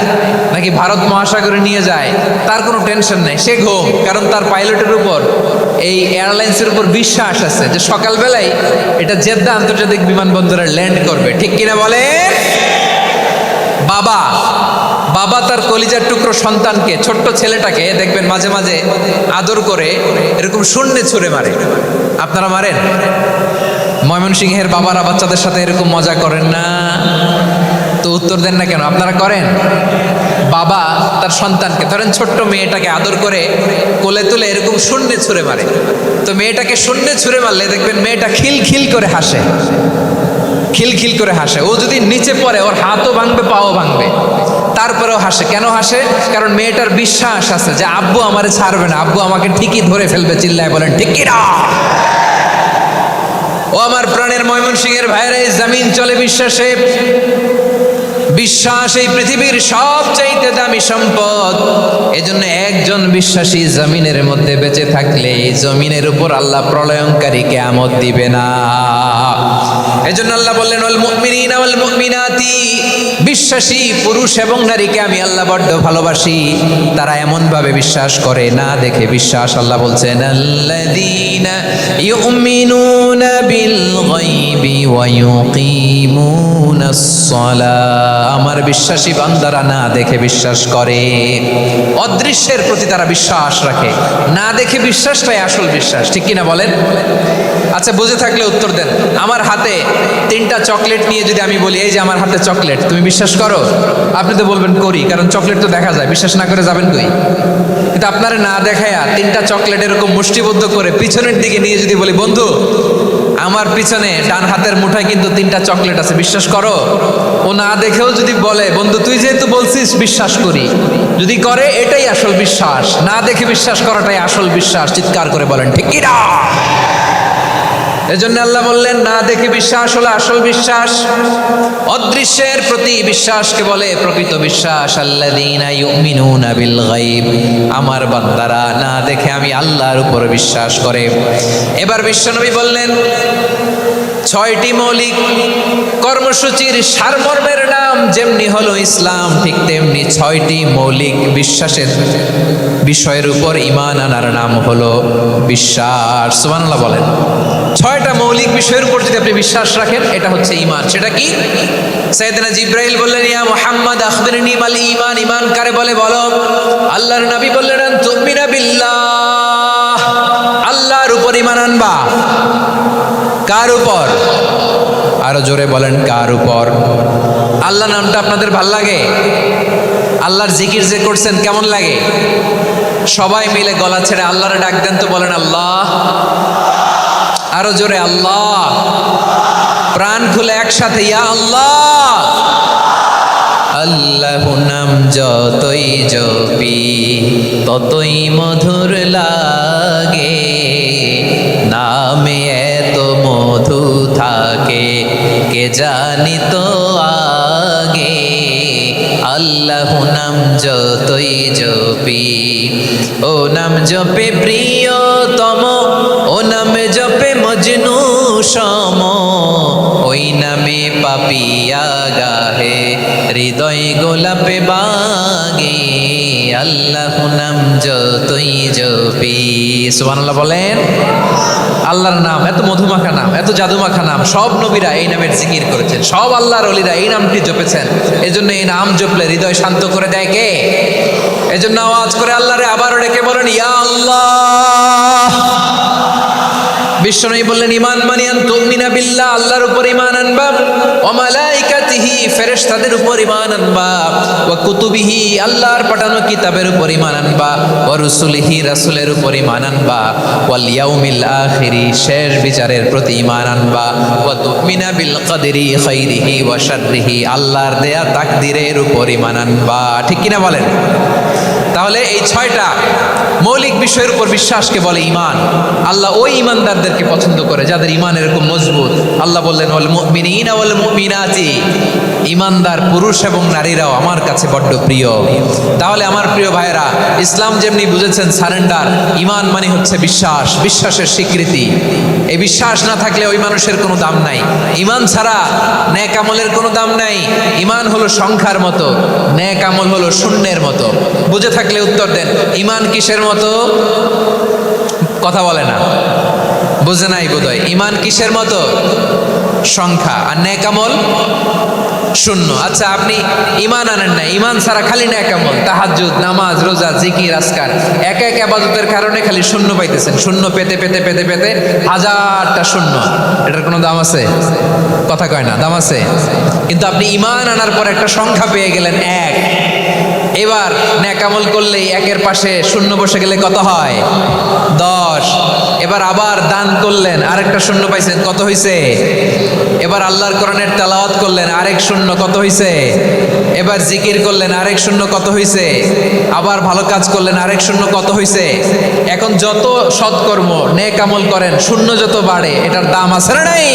[SPEAKER 1] নাকি ভারত মহাসাগরে নিয়ে যায় তার কোনো টেনশন নেই। সে ঘুম, কারণ তার পাইলটের উপর এই এয়ারলাইন্সের উপর বিশ্বাস আছে যে সকালবেলায় এটা জেদ্দা আন্তর্জাতিক বিমানবন্দরে ল্যান্ড করবে। ঠিক কিনা বলে? বাবা বাবা তার কলিজার টুকরো সন্তানকে, ছোট্ট ছেলেটাকে দেখবেন মাঝে মাঝে আদর করে এরকম শূন্যে ছুঁড়ে মারে। আপনারা মারেন? ময়মনসিংহের বাবারা বাচ্চাদের সাথে এরকম মজা করেন না? তো উত্তর দেন না কেন? আপনারা করেন? বাবা তার সন্তানকে, ধরেন ছোট্ট মেয়েটাকে আদর করে কোলে তুলে এরকম শূন্যে ছুঁড়ে মারে। তো মেয়েটাকে শূন্যে ছুঁড়ে মারলে দেখবেন মেয়েটা খিলখিল করে হাসে, খিলখিল করে হাসে। ও যদি নিচে পড়ে ওর হাতও ভাঙবে, পাও ভাঙবে, তারপরেও হাসে। কেন হাসে? কারণ মেয়েটার বিশ্বাস আছে যে আব্বু আমারে ছাড়বে না, আব্বু আমাকে ঠিকই ধরে ফেলবে। চিল্লায় বলেন ঠিক কি না? ও আমার প্রাণের ময়মনসিংহের ভাইরা, এই জমিন চলে বিশ্বাসে। বিশ্বাস এই পৃথিবীর সবচাইতে দামি সম্পদ। এজন্য একজন বিশ্বাসী জমিনের মধ্যে বেঁচে থাকলে এই জমিনের উপর আল্লাহ প্রলয়ঙ্কারী কিয়ামত দিবে না। এজন্য আল্লাহ বললেন ওয়াল মুমিনিনা ওয়াল মুমিনাতি, বিশ্বাসী পুরুষ এবং নারীকে আমি আল্লাহ বড্ড ভালোবাসি। তারা এমন ভাবে বিশ্বাস করে না দেখে বিশ্বাস। আল্লাহ বলছেন আল্লাযীনা ইউমিনুনা বিল গায়বি ওয়া ইউকিমুনাস সালাহ। আমার বিশ্বাসী বান্দারা না দেখে বিশ্বাস করে, অদৃশ্যের প্রতি তারা বিশ্বাস রাখে। না দেখে বিশ্বাসটাই আসল বিশ্বাস। ঠিক কিনা বলেন? আচ্ছা বুঝে থাকলে উত্তর দেন। আমার হাতে 3টা চকলেট নিয়ে যদি আমি বলি এই যে আমার হাতে চকলেট, তুমি বিশ্বাস করো? আপনি তো বলবেন করি, কারণ চকলেট তো দেখা যায়। বিশ্বাস না করে যাবেন কই? কিন্তু আপনারা না দেখায়া 3টা চকলেট এরকম মুষ্টিবদ্ধ করে পিছনের দিকে নিয়ে যদি বলি বন্ধু আমার পিছনে ডান হাতের মুঠায় কিন্তু 3টা চকলেট আছে, বিশ্বাস করো? ও না দেখেও যদি বলে বন্ধু তুই যেহেতু বলছিস বিশ্বাস করি, যদি করে এটাই আসল বিশ্বাস। না দেখে বিশ্বাস করাটাই আসল বিশ্বাস। চিৎকার করে বলেন ঠিক কি না? এজন্য আল্লাহ বললেন না দেখে বিশ্বাস হলো আসল বিশ্বাস। অদৃশ্যের প্রতি বিশ্বাসকে বলে প্রকৃত বিশ্বাস। আল্লাযীনা ইউমিনুনা বিল গায়ব, আমার বান্দারা না দেখে আমি আল্লাহর উপর বিশ্বাস করে। এবার বিশ্বনবী বললেন 6টি মৌলিক কর্মসূচির সারমর্মের নাম যেমনি হলো ইসলাম, ঠিক তেমনি 6টি মৌলিক বিশ্বাসের বিষয়ের উপর ঈমান আনার নাম হলো বিশ্বাস। সুবহানাল্লাহ বলেন। 6টা মৌলিক বিষয়ের উপর যদি আপনি বিশ্বাস রাখেন এটা হচ্ছে ঈমান। সেটা কি? সাইয়েদনা জিবরাইল বললেন ইয়া মুহাম্মদ আখবিরনি মাল ঈমান। ঈমান কারে বলে বলো? আল্লাহর নবী বললেন তুমিনা বিল্লাহ, আল্লাহর উপর ঈমান আনবা। কার উপর? আরো জোরে বলেন কার উপর? আল্লাহ নামটা আপনাদের ভাল লাগে? আল্লাহর জিকির যে করছেন কেমন লাগে? সবাই মিলে গলা ছেড়ে আল্লাহরে ডাক দেন তো, বলেন আল্লাহ। আরো জোরে আল্লাহ। প্রাণ খুলে একসাথে ইয়া আল্লাহ। আল্লাহ নাম যতই জপি ততই মধুর লাগে, নামে এত মধু থাকে কে জানি তো আগে। আল্লাহ নাম যতই জপি, ও নাম জপে প্রিয় প্রিয়তম, ও নামে জপে মজনু সম, ওই নামে পাপিয়া গাহে হৃদয় গোলাপে বাগে, আল্লাহ নাম যতই জপি। সুবহানাল্লাহ বলেন। আল্লাহর নাম এত মধুমাখা নাম, এত জাদুমাখা নাম, সব নবীরা এই নামের জিকির করেছেন, সব আল্লাহর ওলিরা এই নামটি জপেছেন। এজন্য এই নাম জপলে হৃদয় শান্ত করে দেয় কে? এজন্য আওয়াজ করে আল্লাহরে আবারও ডেকে বলেন ইয়া আল্লাহ। বিশ্বনবী বললেন ঈমান মানিয়ান তুমিনা বিল্লাহ, আল্লাহর উপর ঈমান আনবা, ওয়া মালাইকাতিহি ফেরেশতাদের উপর ঈমান আনবা, ওয়া কুতুবিহি আল্লাহর পাঠানো কিতাবের উপর ঈমান আনবা, ওয়া রুসুলিহি রাসূলের উপর ঈমান আনবা, ওয়াল ইয়াউমিল আখিরি শেষ বিচারের প্রতি ঈমান আনবা, ওয়া তুমিনা বিল কদরি খাইরিহি ওয়া শাররিহি আল্লাহর দেয়া তাকদীরের উপর ঈমান আনবা। ঠিক কিনা বলেন? তাহলে এই 6টা মৌলিক বিষয়ের উপর বিশ্বাসকে বলে ঈমান। আল্লাহ ওই ঈমানদারদেরকে পছন্দ করে যাদের ঈমান এরকম মজবুত। আল্লাহ বললেন ওয়াল মুমিনিনা ওয়াল মুমিনাতি, ঈমানদার পুরুষ এবং নারীরাও আমার কাছে বড্ড প্রিয়। তাহলে আমার প্রিয় ভাইরা, ইসলাম যেমনি বুঝেছেন সারেন্ডার, ঈমান মানে হচ্ছে বিশ্বাস, বিশ্বাসের স্বীকৃতি। এই বিশ্বাস না থাকলে ওই মানুষের কোনো দাম নাই। ঈমান ছাড়া নেক আমলের কোনো দাম নাই। ঈমান হলো সংখ্যার মতো, নেক আমল হলো শূন্যের মতো। বুঝে থাকলে উত্তর দেন, ঈমান কিসের মতো? কথা বলে না, বুঝে নাই বোধহয়। ঈমান কিসের মতো? সংখ্যা। আর নেক আমল শূন্য। আচ্ছা, আপনি ঈমান আনেন না, ঈমান ছাড়া খালি নেক আমল, তাহাজ্জুদ, নামাজ, রোজা, জিকির, আজকার, এক এক ইবাদতের কারণে খালি শূন্য পাইতেছেন। শূন্য পেতে পেতে পেতে পেতে হাজারটা শূন্য। এটার কোনো দাম আছে? কথা কয় না, দাম আছে। কিন্তু আপনি ঈমান আনার পর একটা সংখ্যা পেয়ে গেলেন, এক। এবার নেক আমল করলেই একের পাশে শূন্য বসে গেলে কত হয়? 10। এবার আবার দান করলেন, আরেকটা শূন্য পাইছেন, কত হইছে? এবার আল্লাহর কোরআনের তেলাওয়াত করলেন, আরেক শূন্য, কত হইছে? এবার জিকির করলেন, আরেক শূন্য, কত হইছে? আবার ভালো কাজ করলেন, আরেক শূন্য, কত হইছে? এখন যত সৎকর্ম নেক আমল করেন, শূন্য যত বাড়ে, এটার দাম আছে না নাই?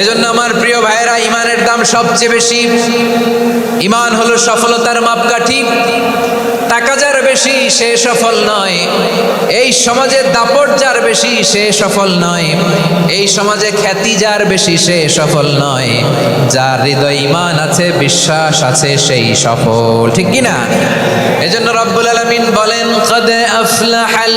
[SPEAKER 1] এজন্য আমার প্রিয় ভাইয়েরা, ঈমানের দাম সবচেয়ে বেশি। ঈমান হলো সফলতার মাপকাঠি। টাকা যার বেশি সে সফল নয়, এই সমাজে দাপট যার বেশি সে সফল নয়, এই সমাজে খ্যাতি যার বেশি সে সফল নয়, যার হৃদয় ঈমান আছে, বিশ্বাস আছে, সেই সফল। ঠিক কি না? এজন্য রব্বুল আলামিন বলেন ক্বাদ আফলাহাল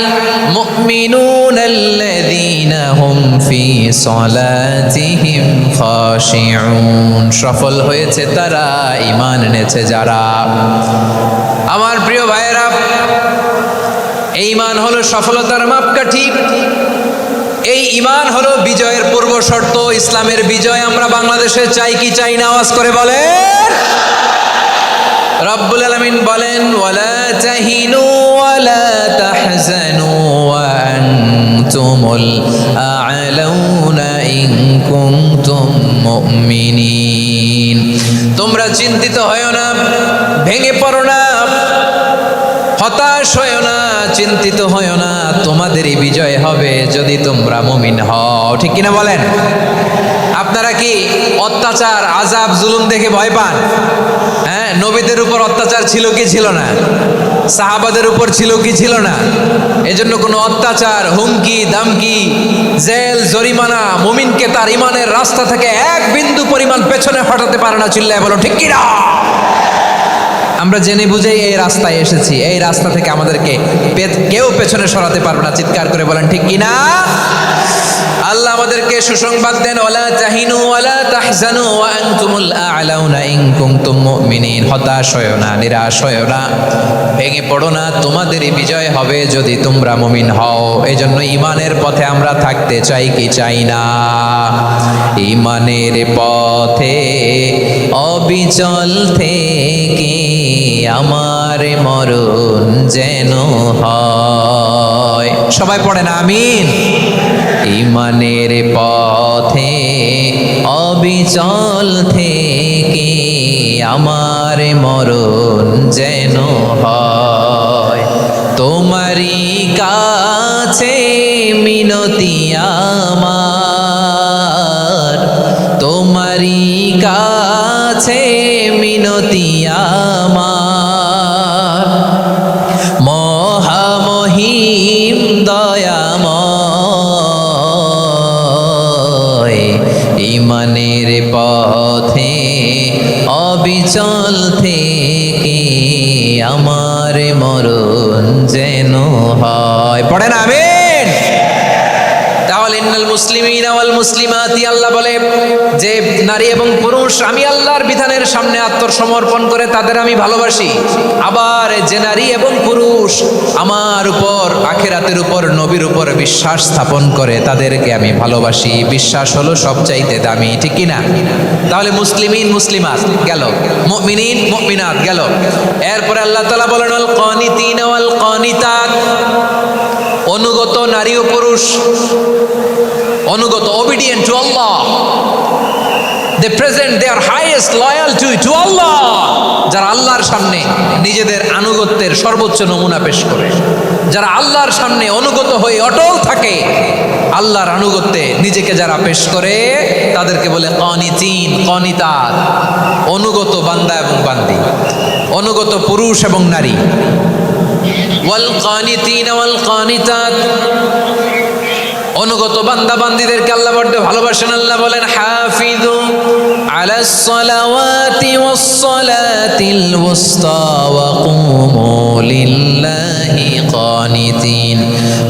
[SPEAKER 1] মুমিনুনাল্লাযীনা হুম ফি সালাতিহিম খাশিউন, সফল হয়েছে তারা, ঈমান এনেছে যারা। আমার প্রিয় ভাইয়েরা, এই ঈমান হলো সফলতার মাপকাঠি। এই ঈমান হলো বিজয়ের পূর্ব শর্ত। ইসলামের বিজয় আমরা বাংলাদেশে চাই কি চাই না? আওয়াজ করে বলেন। রব্বুল আলামিন বলেন ওয়ালা তাহিনু ওয়ালা তাহজানু ওয়া আনতুমুল আ'লাউনা ইন কুনতুম মুমিনিন, তোমরা চিন্তিত হয়ো না, ভেঙে পড়ো না, হতাশ হয়ো না, চিন্তিত হয়ো না, তোমাদেরই বিজয় হবে যদি তোমরা মুমিন হও। ঠিক কিনা বলেন? আপনারা কি অত্যাচার, আযাব, জুলুম দেখে ভয় পান? হ্যাঁ, নবীদের উপর অত্যাচার ছিল কি ছিল না? সাহাবাদের উপর ছিল কি ছিল না? এজন্য কোনো অত্যাচার, হুমকি, দামকি, জেল, জরিমানা মুমিনকে তার ঈমানের রাস্তা থেকে এক বিন্দু পরিমাণ পেছনে হটাতে পারে না। চিল্লায় বলো ঠিক কিনা? আমরা জেনে বুঝেই এই রাস্তায় এসেছি, এই রাস্তা থেকে আমাদেরকে কেউ পেছনে সরাতে পারবে না। চিৎকার করে বলেন ঠিক কিনা? আল্লাহ আমাদেরকে সুসংবাদ দেন ওয়ালা তাহিনু ওয়ালা তাহজানু ওয়া আনতুমুল আ'লাউনা ইন কুনতুম মুমিনিন, হতাশ হয়ো না, নিরাশ হয়ো না, ভেঙে পড়ো না, তোমাদেরই বিজয় হবে যদি তোমরা মুমিন হও। এজন্য ঈমানের পথে আমরা থাকতে চাই কি চাই না? ঈমানের পথে অবিচল থেকে আমার মরণ যেন হয়। সবাই পড়েন আমিন। ঈমানের পথে অবিচল থেকে আমার মরণ যেন হয়, তোমারই কাছে মিনতি আমার, তোমারই কাছে মিনতি আমার, মহামহিম দয়া চল থেকে আমার মরণ যেন হয়। পড়েন আমিন। তাহলে ইন্নাল মুসলিমিনা ওয়াল মুসলিমাতি, আল্লাহ বলে যে নারী এবং পুরুষ আমি আল্লাহর বিধানের সামনে আত্মসমর্পণ করে তাদের আমি ভালোবাসি। আবার যে নারী এবং পুরুষ আমার উপর, আখিরাতের উপর, নবীর উপর বিশ্বাস স্থাপন করে তাদেরকে আমি ভালোবাসি। বিশ্বাস হলো সবচাইতে দামি, ঠিক কি না? তাহলে মুসলিমিন মুসলিমাত গেল, মুমিনিন মুমিনাত গেল। এরপরে আল্লাহ তাআলা বলেন আল কানিতিনা ওয়াল কানিতাত, অনুগত নারী ও পুরুষ, অনুগত, obedient to Allah, they present their highest loyalty to Allah, যারা আল্লাহর সামনে নিজেদের আনুগত্যের সর্বোচ্চ নমুনা পেশ করে, যারা আল্লাহর সামনে অনুগত হয়ে অটল থাকে, আল্লাহর আনুগত্যে নিজেকে যারা পেশ করে তাদেরকে বলে কানিতিন কানিতাত, অনুগত বান্দা এবং বান্দি, অনুগত পুরুষ এবং নারী। ওয়াল কানিতিন ওয়াল কানিতাত, অনুগত বান্দা বান্দীদেরকে আল্লাহ বড় ভালোবাসেন। আল্লাহ বলেন হাফিজু আলাস সালাওয়াতি ওয়াস সালাতিল ওয়াসতা ওয়া কুমু লিল্লাহি কানিতিন,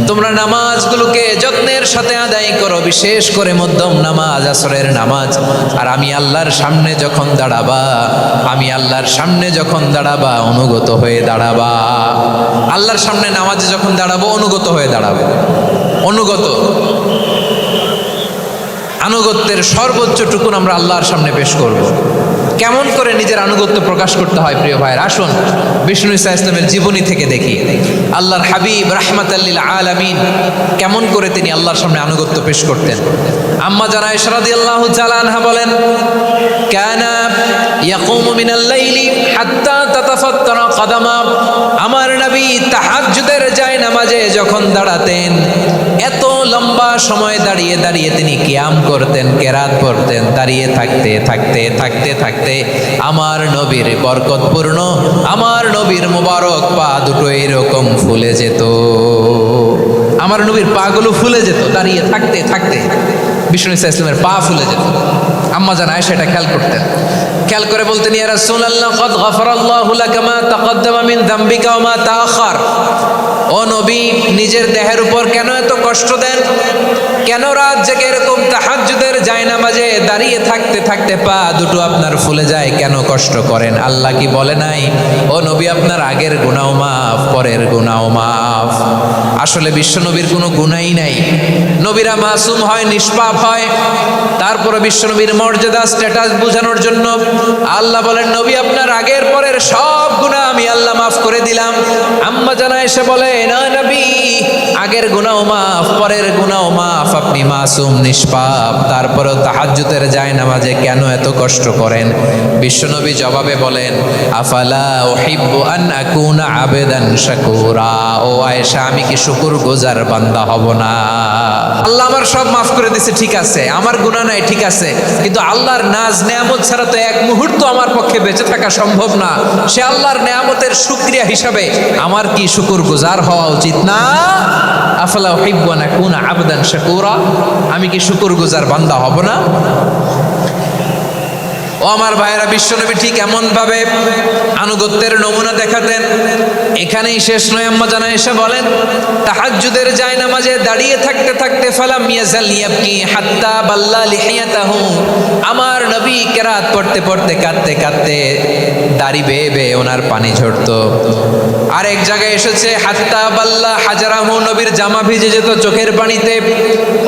[SPEAKER 1] তোমরা নামাজগুলোকে যত্নের সাথে আদায় করো, বিশেষ করে মধ্যম নামাজ, আসরের নামাজ। আর আমি আল্লাহর সামনে যখন দাঁড়াবা, আমি আল্লাহর সামনে যখন দাঁড়াবা অনুগত হয়ে দাঁড়াবা। আল্লাহর সামনে নামাজে যখন দাঁড়াবো অনুগত হয়ে দাঁড়াবো। অনুগত, আনুগত্যের সর্বোচ্চ টুকুন আমরা আল্লাহর সামনে পেশ করব। কেমন করে নিজের আনুগত্য প্রকাশ করতে হয় প্রিয় ভাইয়ের, আসুন বিষ্ণু ঈসা ইসলামের জীবনী থেকে দেখি। আল্লাহর হাবিব রাহমাতাল লিল আলামিন কেমন করে তিনি আল্লাহর সামনে আনুগত্য পেশ করতেন। আম্মা জানা আয়েশা রাদিয়াল্লাহু তাআলা আনহা বলেন, কানা ইয়াকুমু মিনাল লাইলি হাত্তা তাতাফাত্তারা কাদামা, আমার নবী তাহাজ্জুদের যায় নামাজে যখন দাঁড়াতেন, এত লম্বা সময় দাঁড়িয়ে দাঁড়িয়ে তিনি কিয়াম করতেন, কেরাত পড়তেন। দাঁড়িয়ে থাকতে থাকতে থাকতে থাকতে আমার নবীর বরকতপূর্ণ, আমার নবীর মোবারক পা দুটো এরকম ফুলে যেত। আমার নবীর পা গুলো ফুলে যেত দাঁড়িয়ে থাকতে থাকতে, বিষ্ণু ঈসা ইসলামের পা ফুলে যেত। আম্মা জান আয়েশা এটা খেয়াল করতেন। খেয়াল করে বলতেন, ইয়া রাসূলুল্লাহ কদ গফারাল্লাহু লাকা মা তাকদ্দামা মিন যামবিকা ওয়া মা তাআখার, ও নবী নিজের দেহের উপর কেন এত কষ্ট দেন? কেন রাত জেগে এরকম তাহাজ্জুদের জায়নামাজে দাঁড়িয়ে থাকতে থাকতে পা দুটো আপনার ফুলে যায়, কেন কষ্ট করেন? আল্লাহ কি বলে নাই, ও নবী আপনার আগের গুনাহ মাফ, পরের গুনাহ মাফ? আসলে বিশ্ব নবীর কোনো গুনাহই নাই। নবীরা মাসুম হয়, নিষ্পাপ হয়। তারপরে বিশ্ব নবীর মর্যাদা, স্ট্যাটাস বোঝানোর জন্য আল্লাহ বলেন, নবী আপনার আগের পরের সব গুনাহ আমি আল্লাহ মাফ করে দিলাম। আম্মা জানা এসে বলে, না নবী, আগের গুনাহ মাফ, পরের গুনাহ মাফ, আপনি মাসুম, নিষ্পাপ, তারপরেও তাহাজ্জুদের জায়নামাজে কেন এত কষ্ট করেন? বিশ্বনবী জবাবে বলেন, আফালা উহিব্বু আন আকুনা আবেদান শাকুরা, ও আয়েশা আমি কি শুকরগুজার বান্দা হব না? আল্লাহ আমার সব মাফ করে দিয়েছে, ঠিক আছে, আমার গুনাহ নাই, ঠিক আছে, কিন্তু আল্লাহর নাজ নেয়ামত ছাড়া তো এক মুহূর্ত আমার পক্ষে বেঁচে থাকা সম্ভব না। সে আল্লাহর নেয়ামতের শুকরিয়া হিসাবে আমার কি শুকরগুজার হওয়া উচিত না? আফালা উহিব্বু আন আকুনা আবদান শাকুরা, আমি কি শুকরগুজার বান্দা হব না? ও আমার ভাইয়েরা, বিশ্বনবী ঠিক এমন ভাবে আনুগত্যের নমুনা দেখাতেন। এখানেই শেষ নয়, আম্মা জানা এসে বলেন, তাহাজ্জুদের জায়নামাজে দাঁড়িয়ে থাকতে থাকতে ফালাম ইয়াজাল ইয়াবকি হাত্তা বাল্লা লিহিয়াতাহু, আমার নবী কেরাত পড়তে পড়তে কাঁদতে কাঁদতে দাড়ি বেয়ে বেয়ে ওনার পানি ঝরতো। আরেক জায়গায় এসেছে হাত্তা বাল্লা হাজারাহু, নবীর জামা ভিজে যেত চোখের পানিতে।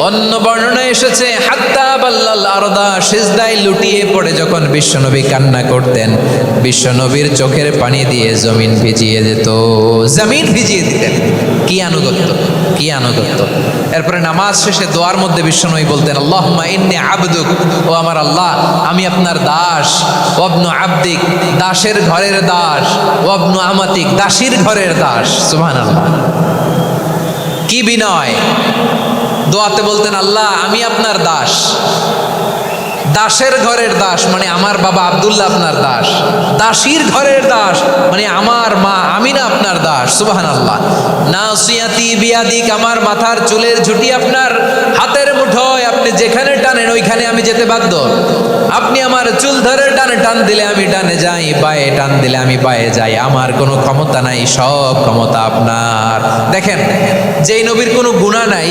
[SPEAKER 1] অন্য বর্ণনায় এসেছে হাত্তা বাল্লাল আরদা, সিজদায় লুটিয়ে পড়ে যখন বিশ্বনবী কান্না করতেন, বিশ্বনবীর চোখের পানি দিয়ে জমিন ভিজিয়ে যেত, জমিন ভিজিয়ে দিতেন। কি আনুগত্য, কি আনুগত্য! এরপরে নামাজ শেষে দোয়ার মধ্যে বিশ্বনবী বলতেন, আল্লাহুম্মা ইন্নী আবদুক, ও আমার আল্লাহ আমি আপনার দাস, ওয়াবনু আবদিক, দাসের ঘরের দাস, ওয়াবনু আমাতিক, দাসীর ঘরের দাস। সুবহানাল্লাহ, কি বিনয়! দোয়াতে বলতেন, আল্লাহ আমি আপনার দাস, দাসের ঘরের দাস মানে আমার বাবা আব্দুল্লাহ আপনার দাস, দাসীর ঘরের দাস মানে আমার মা আমিনা আপনার দাস। সুবহানাল্লাহ। নাসিয়াতি বিয়াদিক, আমার মাথার চুলের ঝুঁটি আপনার হাতের মুঠোয়, আপনি যেখানে টানেন ওইখানে আমি যেতে বাধ্য। আপনি আমার চুল ধরে টান দিলে আমি ডানে যাই, বায়ে টান দিলে আমি বায়ে যাই। আমার কোনো ক্ষমতা নাই, সব ক্ষমতা আপনার। দেখেন, যেই নবীর কোনো গুনাহ নাই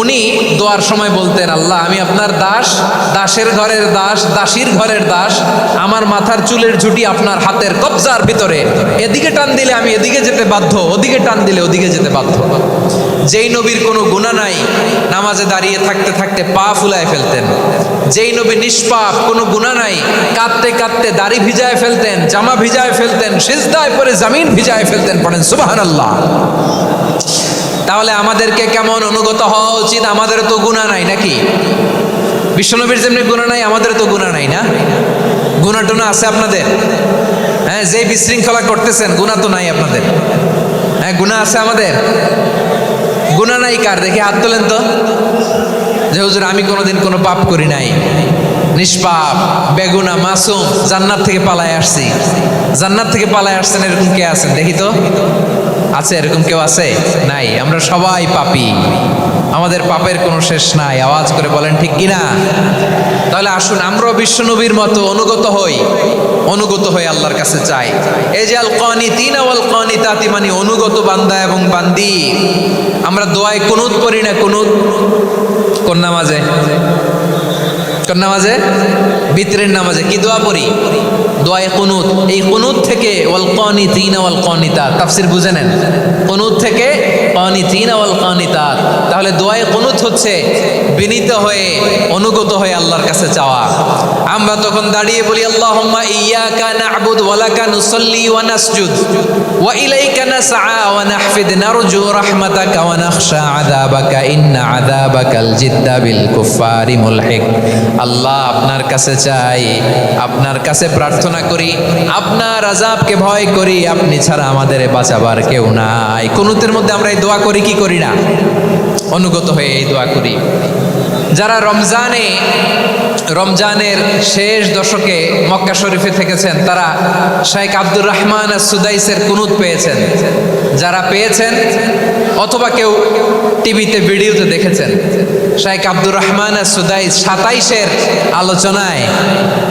[SPEAKER 1] উনি দোয়ার সময় বলতেন, আল্লাহ আমি আপনার দাস, দাসের ঘরের দাস, দাসীর ঘরের দাস। আমার মাথার চুলের ঝুঁটি আপনার হাতের কবজার ভিতরে, এদিকে টান দিলে আমি এদিকে যেতে বাধ্য, ওদিকে টান দিলে ওদিকে যেতে বাধ্য। যেই নবীর কোনো গুনাহ নাই নামাজে দাঁড়িয়ে থাকতে থাকতে পা ফুলায় ফেলতেন। যেই নবী নিষ্পাপ, কোনো গুনাহ নাই, কাঁদতে কাঁদতে দাড়ি ভিজায় ফেলতেন, জামা ভিজায় ফেলতেন, সিজদায় পড়ে জমিন ভিজায় ফেলতেন। পড়েন সুবহানাল্লাহ। তাহলে আমাদেরকে কেমন অনুগত হওয়া উচিত? আমাদের তো গুনাহ নাই নাকি? বিশ্বনবীর যেমনি গুনাহ নাই, আমাদের তো গুনাহ নাই না? গুনাহ টুনা আছে আপনাদের? হ্যাঁ, যে বিশৃঙ্খলা করতেছেন গুনাহ তো নাই আপনাদের? হ্যাঁ, গুনাহ আছে আমাদের? গুনাহ নাই কার? দেখি হাত তোলেন তো, যে হুজুর আমি কোনোদিন কোনো পাপ করি নাই, নিষ্পাপ, বেগুনা, মাসুম, জান্নাত থেকে পালায় আসছি। জান্নাত থেকে পালায় আসছেন এরকম কে আছেন দেখি তো? আছে এরকম কেউ? আছে? নাই। আমরা সবাই পাপী, আমাদের পাপের কোনো শেষ নাই। আওয়াজ করে বলেন ঠিক কিনা? তাহলে আসুন আমরাও বিশ্বনবীর মতো অনুগত হই, অনুগত হয়ে আল্লাহর কাছে চাই। এই যে আল কানিতিনা ওয়াল কানিতাতি, মানে অনুগত বান্দা এবং বান্দি। আমরা দোয়ায় কুনুত পড়ি না? কুনুত কোন নামাজে? কোন নামাজে? বিতরের নামাজে কি দোয়া পড়ি? দোয়ায়ে কুনুত। এই কুনুত থেকে ওয়াল কানিতিনা ওয়াল কানিতাত, তাফসীর বুঝে নেন। কুনুত থেকে কানিতিনা ওয়াল কানিতাত। তাহলে দোয়ায়ে কুনুত হচ্ছে বিনীত হয়ে, অনুগত হয়ে আল্লাহর কাছে চাওয়া। আমরা তখন দাঁড়িয়ে বলি আল্লাহুম্মা ইয়্যাকা না'বুদু ওয়া লাকা নুসাল্লি ওয়া নাসজুদ ওয়া ইলাইকা নাসআ ওয়া নাহফিদ নারজু রাহমাতাকা ওয়া নাখশা আযাবাকা ইন্না আযাবাকাল জিদ্দা বিল কুফফারি মুলহিক। আল্লাহ আপনার কাছে চাই, আপনার কাছে প্রার্থনা করি, আপনার আযাবকে ভয় করি, আপনি ছাড়া আমাদের বাঁচাবার কেউ নাই। কুনুতের মধ্যে আমরা এই দোয়া করি কি করি না? অনুগত হয়ে এই দোয়া করি। যারা রমজানের শেষ দশকে মক্কা শরীফে থেকেছেন তারা শাইখ আব্দুর রহমান আস-সুদাইসের কুনুত পেয়েছেন। যারা পেয়েছেন অথবা কেউ টিভিতে ভিডিওতে দেখেছেন, শাইখ আব্দুর রহমান আস-সুদাইস 27-এর আলোচনায়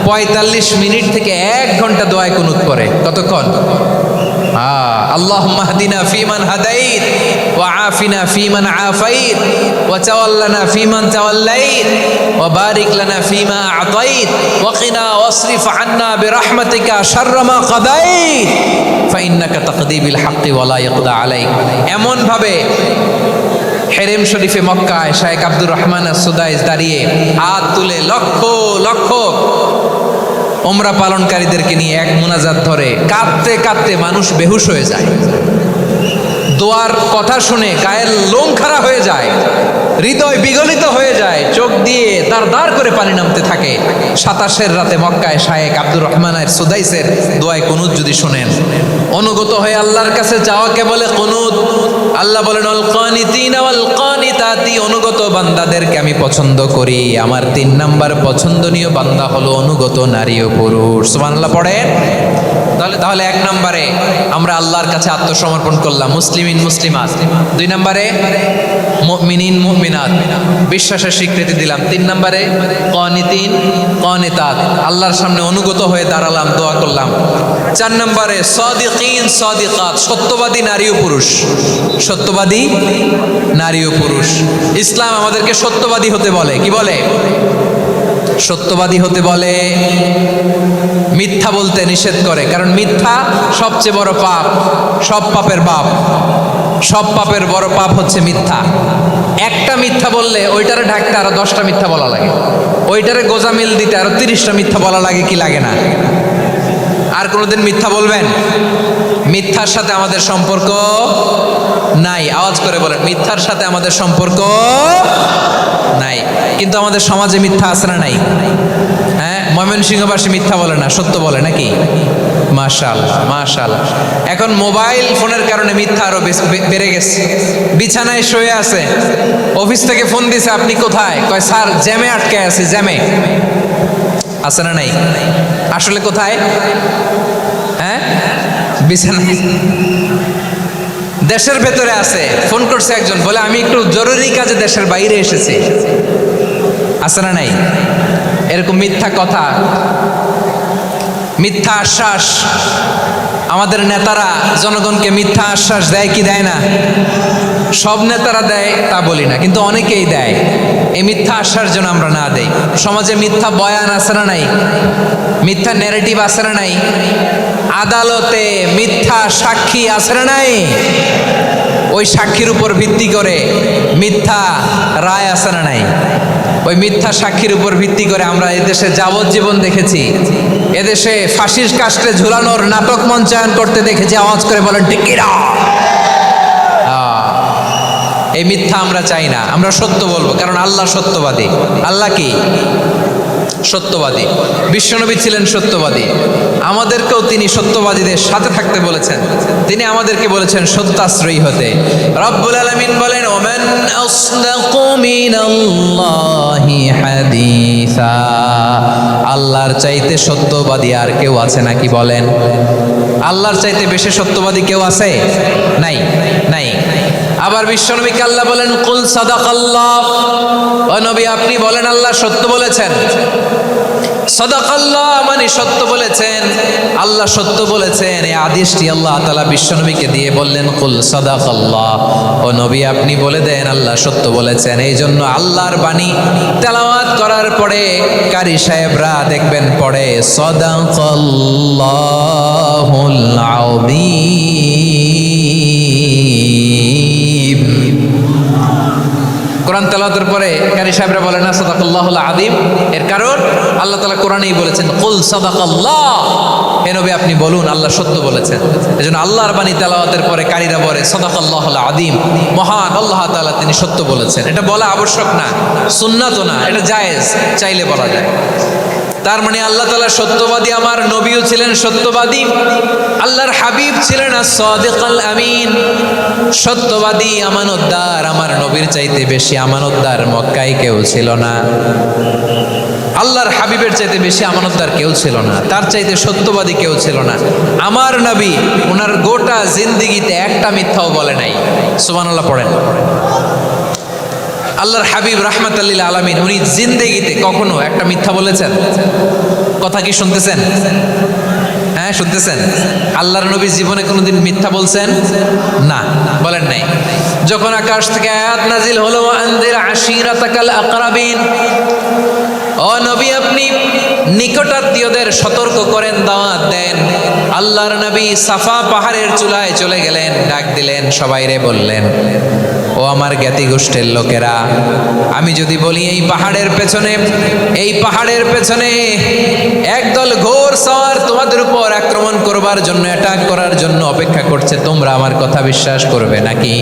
[SPEAKER 1] 45 মিনিট থেকে 1 ঘন্টা দোয়ায় কুনুত করে। কতক্ষণ? আল্লাহুম্মা হদিনা ফিমান হাদাইত ওয়া আফিনা ফিমান আফাইত ওয়া তাওয়াল্লানা ফিমান তাওয়াল্লাইত ওয়া বারিক লানা ফিমা আতাইত ওয়া কিনা ওয়াসরিফ আন্না বিরহমাতিকা শাররা মা কাদাইত ফা ইন্নাকা তাকদি বিল হাক্কি ওয়া লা ইয়াকদা আলাইক। এমন ভাবে হেরেম শরীফে মক্কায় শাইখ আব্দুর রহমান আস-সুদাইস দাঁড়িয়ে হাত তুলে লক্ষ লক্ষ উমরা পালনকারীদেরকে নিয়ে এক মুনাজাত ধরে কাঁদতে কাঁদতে মানুষ বেহুশ হয়ে যায়। দোয়ার কথা শুনে গায়ের লোম খাড়া হয়ে যায়, হৃদয় বিগলিত হয়ে যায়, চোখ দিয়ে দাঁড় দাঁড় করে পানি নামতে থাকে। 27-এর রাতে মক্কায় শাইখ আব্দুর রহমান আস-সুদাইসের দোয়ায় কুনুত যদি শুনেন, অনুগত হয়ে আল্লাহর কাছে যাওয়াকে বলে কুনুত। আল্লাহ বলেন আল কানিতিনা ওয়াল কানিতাতি, অনুগত বান্দাদেরকে আমি পছন্দ করি। আমার 3 নাম্বার পছন্দনীয় বান্দা হলো অনুগত নারী ও পুরুষ। সুবহানাল্লাহ পড়েন। তাহলে 1 নম্বরে আমরা আল্লাহর কাছে আত্মসমর্পণ করলাম, মুসলিমিন মুসলিমাত। 2 নম্বরে মুমিনিন মুমিনাত, বিশ্বাসের স্বীকৃতি দিলাম। 3 নম্বরে কানিতিন কানিতাত, আল্লাহর সামনে অনুগত হয়ে দাঁড়ালাম, দোয়া করলাম। 4 নম্বরে সাদিকিন সাদিকাত, সত্যবাদী নারী ও পুরুষ। সত্যবাদী নারী ও পুরুষ। ইসলাম আমাদেরকে সত্যবাদী হতে বলে। কি বলে? সত্যবাদী হতে বলে, মিথ্যা বলতে নিষেধ করে। কারণ মিথ্যা সবচেয়ে বড় পাপ, সব পাপের বাপ। সব পাপের বড় পাপ হচ্ছে মিথ্যা। একটা মিথ্যা বললে ওইটারে ঢাকতে আরো 10টা মিথ্যা বলা লাগে, ওইটারে গোজামিল দিতে আরো 30টা মিথ্যা বলা লাগে, কি লাগে না? আর কোনোদিন মিথ্যা বলবেন? মিথ্যার সাথে আমাদের সম্পর্ক নাই। আওয়াজ করে বলেন, মিথ্যার সাথে আমাদের সম্পর্ক নাই। কিন্তু আমাদের সমাজে মিথ্যা আছে না নাই? হ্যাঁ, ময়মনসিংহবাসী মিথ্যা বলে না, সত্য বলে নাকি? মাশাআল্লাহ মাশাআল্লাহ। এখন মোবাইল ফোনের কারণে মিথ্যা আরো বেড়ে গেছে। বিছানায় শুয়ে আছে, অফিস থেকে ফোন দিছে, আপনি কোথায়? কয় স্যার জ্যামে আটকে আছি। জ্যামে আছে না নাই? আসলে কোথায়? হ্যাঁ, বিছানায়। দেশের ভেতরে আছে, ফোন করছে একজন, বলে আমি একটু জরুরি কাজে দেশের বাইরে এসেছি। আছে না নাই এরকম মিথ্যা কথা, মিথ্যা আশ্বাস? আমাদের নেতারা জনগণকে মিথ্যা আশ্বাস দেয় কি দেয় না? সব নেতারা দেয় তা বলি না, কিন্তু অনেকেই দেয়। এই মিথ্যা আশ্বাস যেন আমরা না দেই। সমাজে মিথ্যা বয়ান আছে না নাই? মিথ্যা ন্যারেটিভ আছে না নাই? আদালতে মিথ্যা সাক্ষী আছে না নাই? ওই সাক্ষীর উপর ভিত্তি করে মিথ্যা রায় আছে না নাই? ওই মিথ্যা সাক্ষীর উপর ভিত্তি করে আমরা এদেশে যাবজ্জীবন দেখেছি, এদেশে ফাঁসির কাস্টে ঝুলানোর নাটক মঞ্চায়ন করতে দেখেছি। আওয়াজ করে বলেন ঠিক কিনা? এই মিথ্যা আমরা চাই না, আমরা সত্য বলবো, কারণ আল্লাহ সত্যবাদী। আল্লাহ কি? সত্যবাদী। বিশ্বনবী ছিলেন সত্যবাদী, আমাদেরকেও তিনি সত্যবাদীদের সাথে থাকতে বলেছেন। তিনি আমাদেরকে বলেছেন সত্যাশ্রয়ী হতে। রব্বুল আলামিন বলেন, ওমান আসদাকু মিনাল্লাহি হাদিসা। আল্লাহর চাইতে সত্যবাদী আর কেউ আছে নাকি বলেন? আল্লাহর চাইতে বেশি সত্যবাদী কেউ আছে? নাই, নাই। আবার বিশ্বনবীকে আল্লাহ বলেন, কুল সাদাকাল্লাহ। ও নবী, আপনি বলেন আল্লাহ সত্য বলেছেন। সাদাকাল্লাহ মানে সত্য বলেছেন, আল্লাহ সত্য বলেছেন। এই আদেশটি আল্লাহ তাআলা বিশ্বনবীকে দিয়ে বললেন, কুল সাদাকাল্লাহ। ও নবী, আপনি বলে দেন আল্লাহ সত্য বলেছেন। এই জন্য আল্লাহর বাণী তেলাওয়াত করার পরে কারি সাহেবরা দেখবেন পড়ে সাদাকাল্লাহুল আযীম। কোরআন তেলাওয়াতের পরে কারি সাহেবরা বলে না সাদাকাল্লাহুল আযীম? এর কারণ আল্লাহ তাআলা কোরআনেই বলেছেন, কুল সাদাকাল্লাহ। হে নবী, আপনি বলুন আল্লাহ সত্য বলেছেন। এজন্য আল্লাহর বাণী তেলাওয়াতের পরে কারীরা বলে সাদাকাল্লাহুল আযীম, মহান আল্লাহ তাআলা তিনি সত্য বলেছেন। এটা বলা আবশ্যক না, সুন্নাতও না, এটা জায়েজ, চাইলে বলা যায়। তার মানে আল্লাহ তাআলা সত্যবাদী, আমার নবীও ছিলেন সত্যবাদী, আল্লাহর হাবিব ছিলেন as-সাদিকাল আমিন, সত্যবাদী, আমানতদার। আমার নবীর চাইতে বেশি আমানতদার মক্কায় কেউ ছিল না, আল্লাহর হাবিবের চাইতে বেশি আমানতদার কেউ ছিল না, তার চাইতে সত্যবাদী কেউ ছিল না। আমার নবী ওনার গোটা জিন্দেগিতে একটা মিথ্যাও বলে নাই। সুবহানাল্লাহ পড়েন। আল্লাহর হাবিব রাহমাতাল লিল আলামিন উনি জিন্দেগিতে কখনো একটা মিথ্যা বলেছেন? কথা কি শুনতেছেন? হ্যাঁ, শুনতেছেন? আল্লাহর নবী জীবনে কোনোদিন মিথ্যা বলছেন? না, বলেন নাই। যখন আকাশ থেকে আয়াত নাজিল হলো, আনজির আশিরাতাকাল আকরাবিন, ও নবী আপনি নিকটাত্মীয়দের সতর্ক করেন, দাওয়াত দেন। আল্লাহর নবী সাফা পাহাড়ের চূড়ায় চলে গেলেন, ডাক দিলেন, সবাইরে বললেন, ও আমার জ্ঞাতি গোষ্ঠীর লোকেরা, আমি যদি বলি এই পাহাড়ের পেছনে একদল ঘোর সওয়ার তোমাদের উপর আক্রমণ করবার জন্য, অ্যাটাক করার জন্য অপেক্ষা করছে, তোমরা আমার কথা বিশ্বাস করবে নাকি?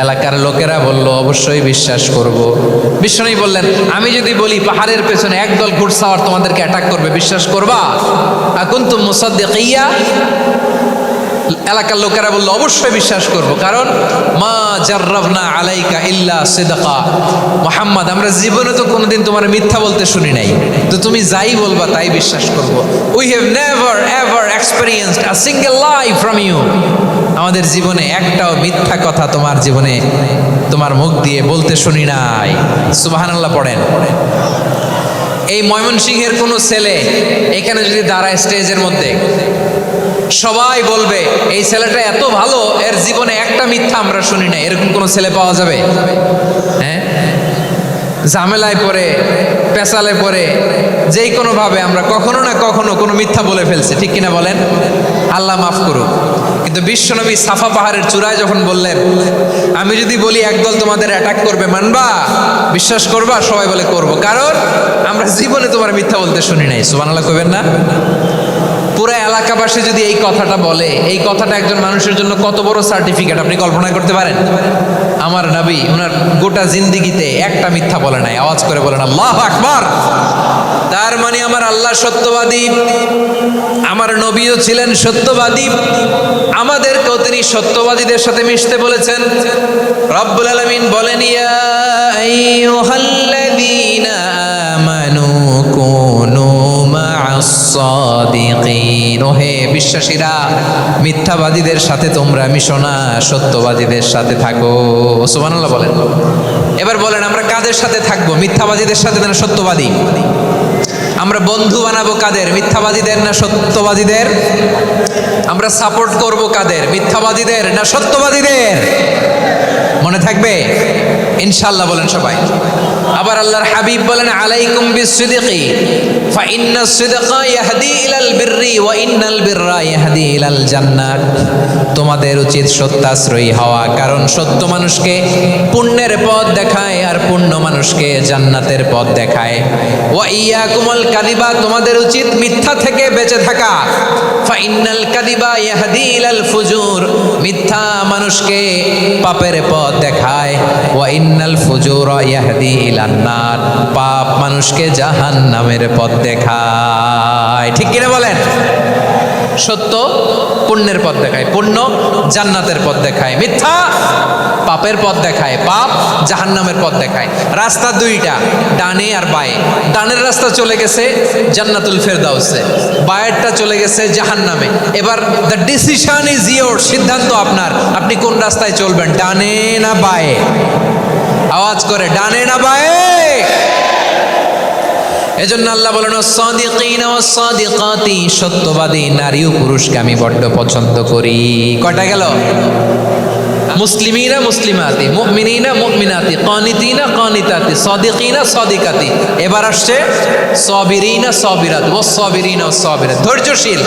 [SPEAKER 1] এলাকার লোকেরা বলল, অবশ্যই বিশ্বাস করব। বিশ্বনবী বললেন, আমি যদি বলি পাহাড়ের পেছনে একদল ঘোড়সাওয়ার তোমাদেরকে অ্যাটাক করবে, বিশ্বাস করবা? আকুনতুম মুসাদ্দিকিয়া? এলাকার লোকেরা বলল, অবশ্যই বিশ্বাস করব, কারণ মা জাররাবনা আলাইকা ইল্লা সিদকা। মুহাম্মদ, আমরা জীবনে তো কোনোদিন তোমার মিথ্যা বলতে শুনি নাই, তো তুমি যাই বলবা তাই বিশ্বাস করব। We have never ever experienced a single lie from you. আমাদের জীবনে একটাও মিথ্যা কথা তোমার জীবনে, তোমার মুখ দিয়ে বলতে শুনি নাই। সুবহানাল্লাহ পড়েন। এই ময়মনসিংহের কোনো ছেলে এখানে যদি দাঁড়ায় স্টেজের মধ্যে, সবাই বলবে এই ছেলেটা এত ভালো, এর জীবনে একটা মিথ্যা আমরা শুনি না। এরকম কোনো ছেলে পাওয়া যাবে? হ্যাঁ, ঝামেলায় পড়ে, পেশালে পড়ে, যেই কোনোভাবে আমরা কখনো না কখনো কোনো মিথ্যা বলে ফেলছি, ঠিক কিনা বলেন? আল্লাহ মাফ করুক। কিন্তু বিশ্বনবী সাফা পাহাড়ের চূড়ায় যখন বললেন, আমি যদি বলি একদল তোমাদের অ্যাটাক করবে, মানবা? বিশ্বাস করবা? সবাই বলে করব, কারণ আমরা জীবনে তোমার মিথ্যা বলতে শুনি নাই। সুবহানাল্লাহ কইবেন না? পুরা এলাকাবাসী যদি এই কথাটা বলে, এই কথাটা একজন মানুষের জন্য কত বড় সার্টিফিকেট আপনি কল্পনা করতে পারেন? আমার নবী ওনার গোটা জিন্দেগিতে একটা মিথ্যা বলে নাই। আওয়াজ করে বলেন আল্লাহু আকবার। তার মানে আমার আল্লাহ সত্যবাদী, আমার নবীও ছিলেন সত্যবাদী, আমাদেরকেও তিনি সত্যবাদীদের সাথে মিশতে বলেছেন। রব্বুল আলামিন বলেন, ইয়া আইয়ুহাল্লাযীনা আমানু কুনু মা'a মা'আস সাদিকিন। ওহে বিশ্বাসীরা, মিথ্যাবাদীদের সাথে তোমরা মিশো না, সত্যবাদীদের সাথে থাকো। সুবহানাল্লাহ বলেন। এবার বলেন আমরা কাদের সাথে থাকবো? মিথ্যাবাদীদের সাথে না সত্যবাদী? আমরা বন্ধু বানাবো কাদের? মিথ্যাবাদীদের না সত্যবাদীদের? আমরা সাপোর্ট করব কাদের? মিথ্যাবাদীদের না সত্যবাদীদের? মনে থাকবে ইনশাআল্লাহ বলেন সবাই। আবার আল্লাহর হাবিব বলেন আলাইকুম বিসসিদকি ফাইন্নাস সিদকা ইয়াহদি ইলাল বিররি ওয়া ইন্নাল বিররা ইয়াহদি ইলাল জান্নাত। তোমাদের উচিত সত্যাশ্রয়ী হওয়া, কারণ সত্য মানুষকে পুণ্যের পথ দেখায় আর পুণ্য মানুষকে জান্নাতের পথ দেখায়। ওয়া ইয়াকুমুল কাযিবা, তোমাদের উচিত মিথ্যা থেকে বেঁচে থাকা। ফাইন্নাল কাযিবা ইয়াহদি ইলাল ফুজুর, মিথ্যা মানুষকে পাপের পথ দেখায়। ওয়া ইন্নাল ফুজুরা ইয়াহদি ইলান নার, পাপ মানুষকে জাহান্নামের পথ দেখায়। ঠিক কিনা বলেন? সত্য পুণ্যের পথ দেখায়, পুণ্য জান্নাতের পথ দেখায়, মিথ্যা পাপের পথ দেখায়, পাপ জাহান্নামের পথ দেখায়। রাস্তা দুইটা, ডানে আর বায়ে। ডানের রাস্তা চলে গেছে জান্নাতুল ফেরদাউসে, বায়েরটা চলে গেছে জাহান্নামে। এবার দ্য ডিসিশন ইজ ইয়োর, সিদ্ধান্ত আপনার, আপনি কোন রাস্তায় চলবেন, ডানে না বায়ে? আওয়াজ করে, ডানে না বায়ে? এজন্য আল্লাহ বলেন সাদিকিনা ওয়াস সাদিকাতি, সত্যবাদী নারী ও পুরুষকে আমি বড্ড পছন্দ করি। কয়টা গেল? মুসলিমিনা মুসলিমাতি, মুমিনিনা মুমিনাতি, কানিতিনা কানিতাতি, সাদিকিনা সাদিকাতি। এবার আসছে সাবিরিনা সাবিরাত, ওয়াস সাবিরিনা ওয়াস সাবিরাত, ধৈর্যশীল।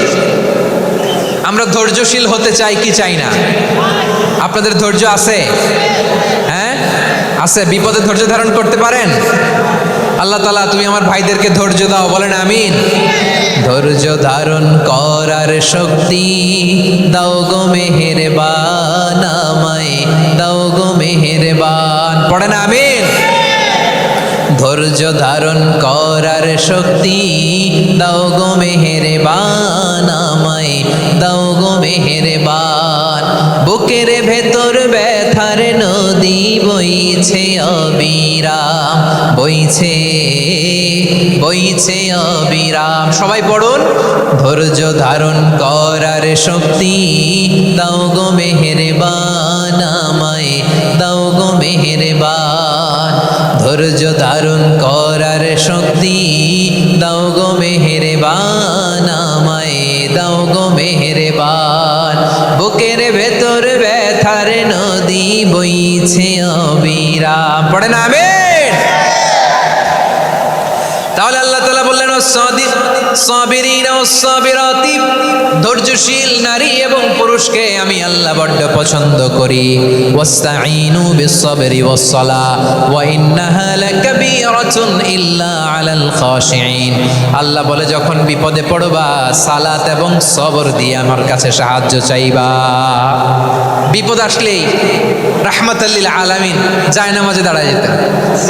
[SPEAKER 1] আমরা ধৈর্যশীল হতে চাই কি চাই না? আপনাদের ধৈর্য আছে? হ্যাঁ আছে? বিপদে ধৈর্য ধারণ করতে পারেন? আল্লাহ তাআলা তুমি আমার ভাইদেরকে ধৈর্য দাও, বলেন আমিন। ধৈর্য ধারণ করার শক্তি দাও গো মেহেরবান, আমায় দাও গো মেহেরবান, পড়েন আমিন। ধৈর্য ধারণ করার শক্তি দাও গো মেহেরবান, আমায় দাও গো মেহেরবান। বুকের ভেতর ব্যথার নদী বইছে অবিরাম, বইছে বইছে অবিরাম। সবাই পড়ুন, ধৈর্য ধারণ করার শক্তি দাও গো মেহেরবান, আমায় দাও গো মেহেরবান। ধৈর্য ধারণ করার শক্তি দাও গো মেহেরবান, আমায় দাও গো মেহেরবান। বুকের ভেতর ব্যথার নদী বইছে অবিরাম, পড়েন আমিন। তাহলে আল্লাহ তাআলা বললেন সাবিরিনা ওয়াস সাবিরাতি, ধৈর্যশীল নারী এবং পুরুষকে আমি আল্লাহ বড্ড পছন্দ করি। ওয়াস্তাঈনু বিস-সাবরি ওয়াস-সালাহ ওয়া ইন্নাহা লাকাবীরাতুন ইল্লা আলাল খাশিঈন। আল্লাহ বলে যখন বিপদে পড়বা সালাত এবং সবর দিয়ে আমার কাছে সাহায্য চাইবা। বিপদ আসলেই রাহমাতাল লিল আলামিন জায়নামাজে দাঁড়ায় যেতেন।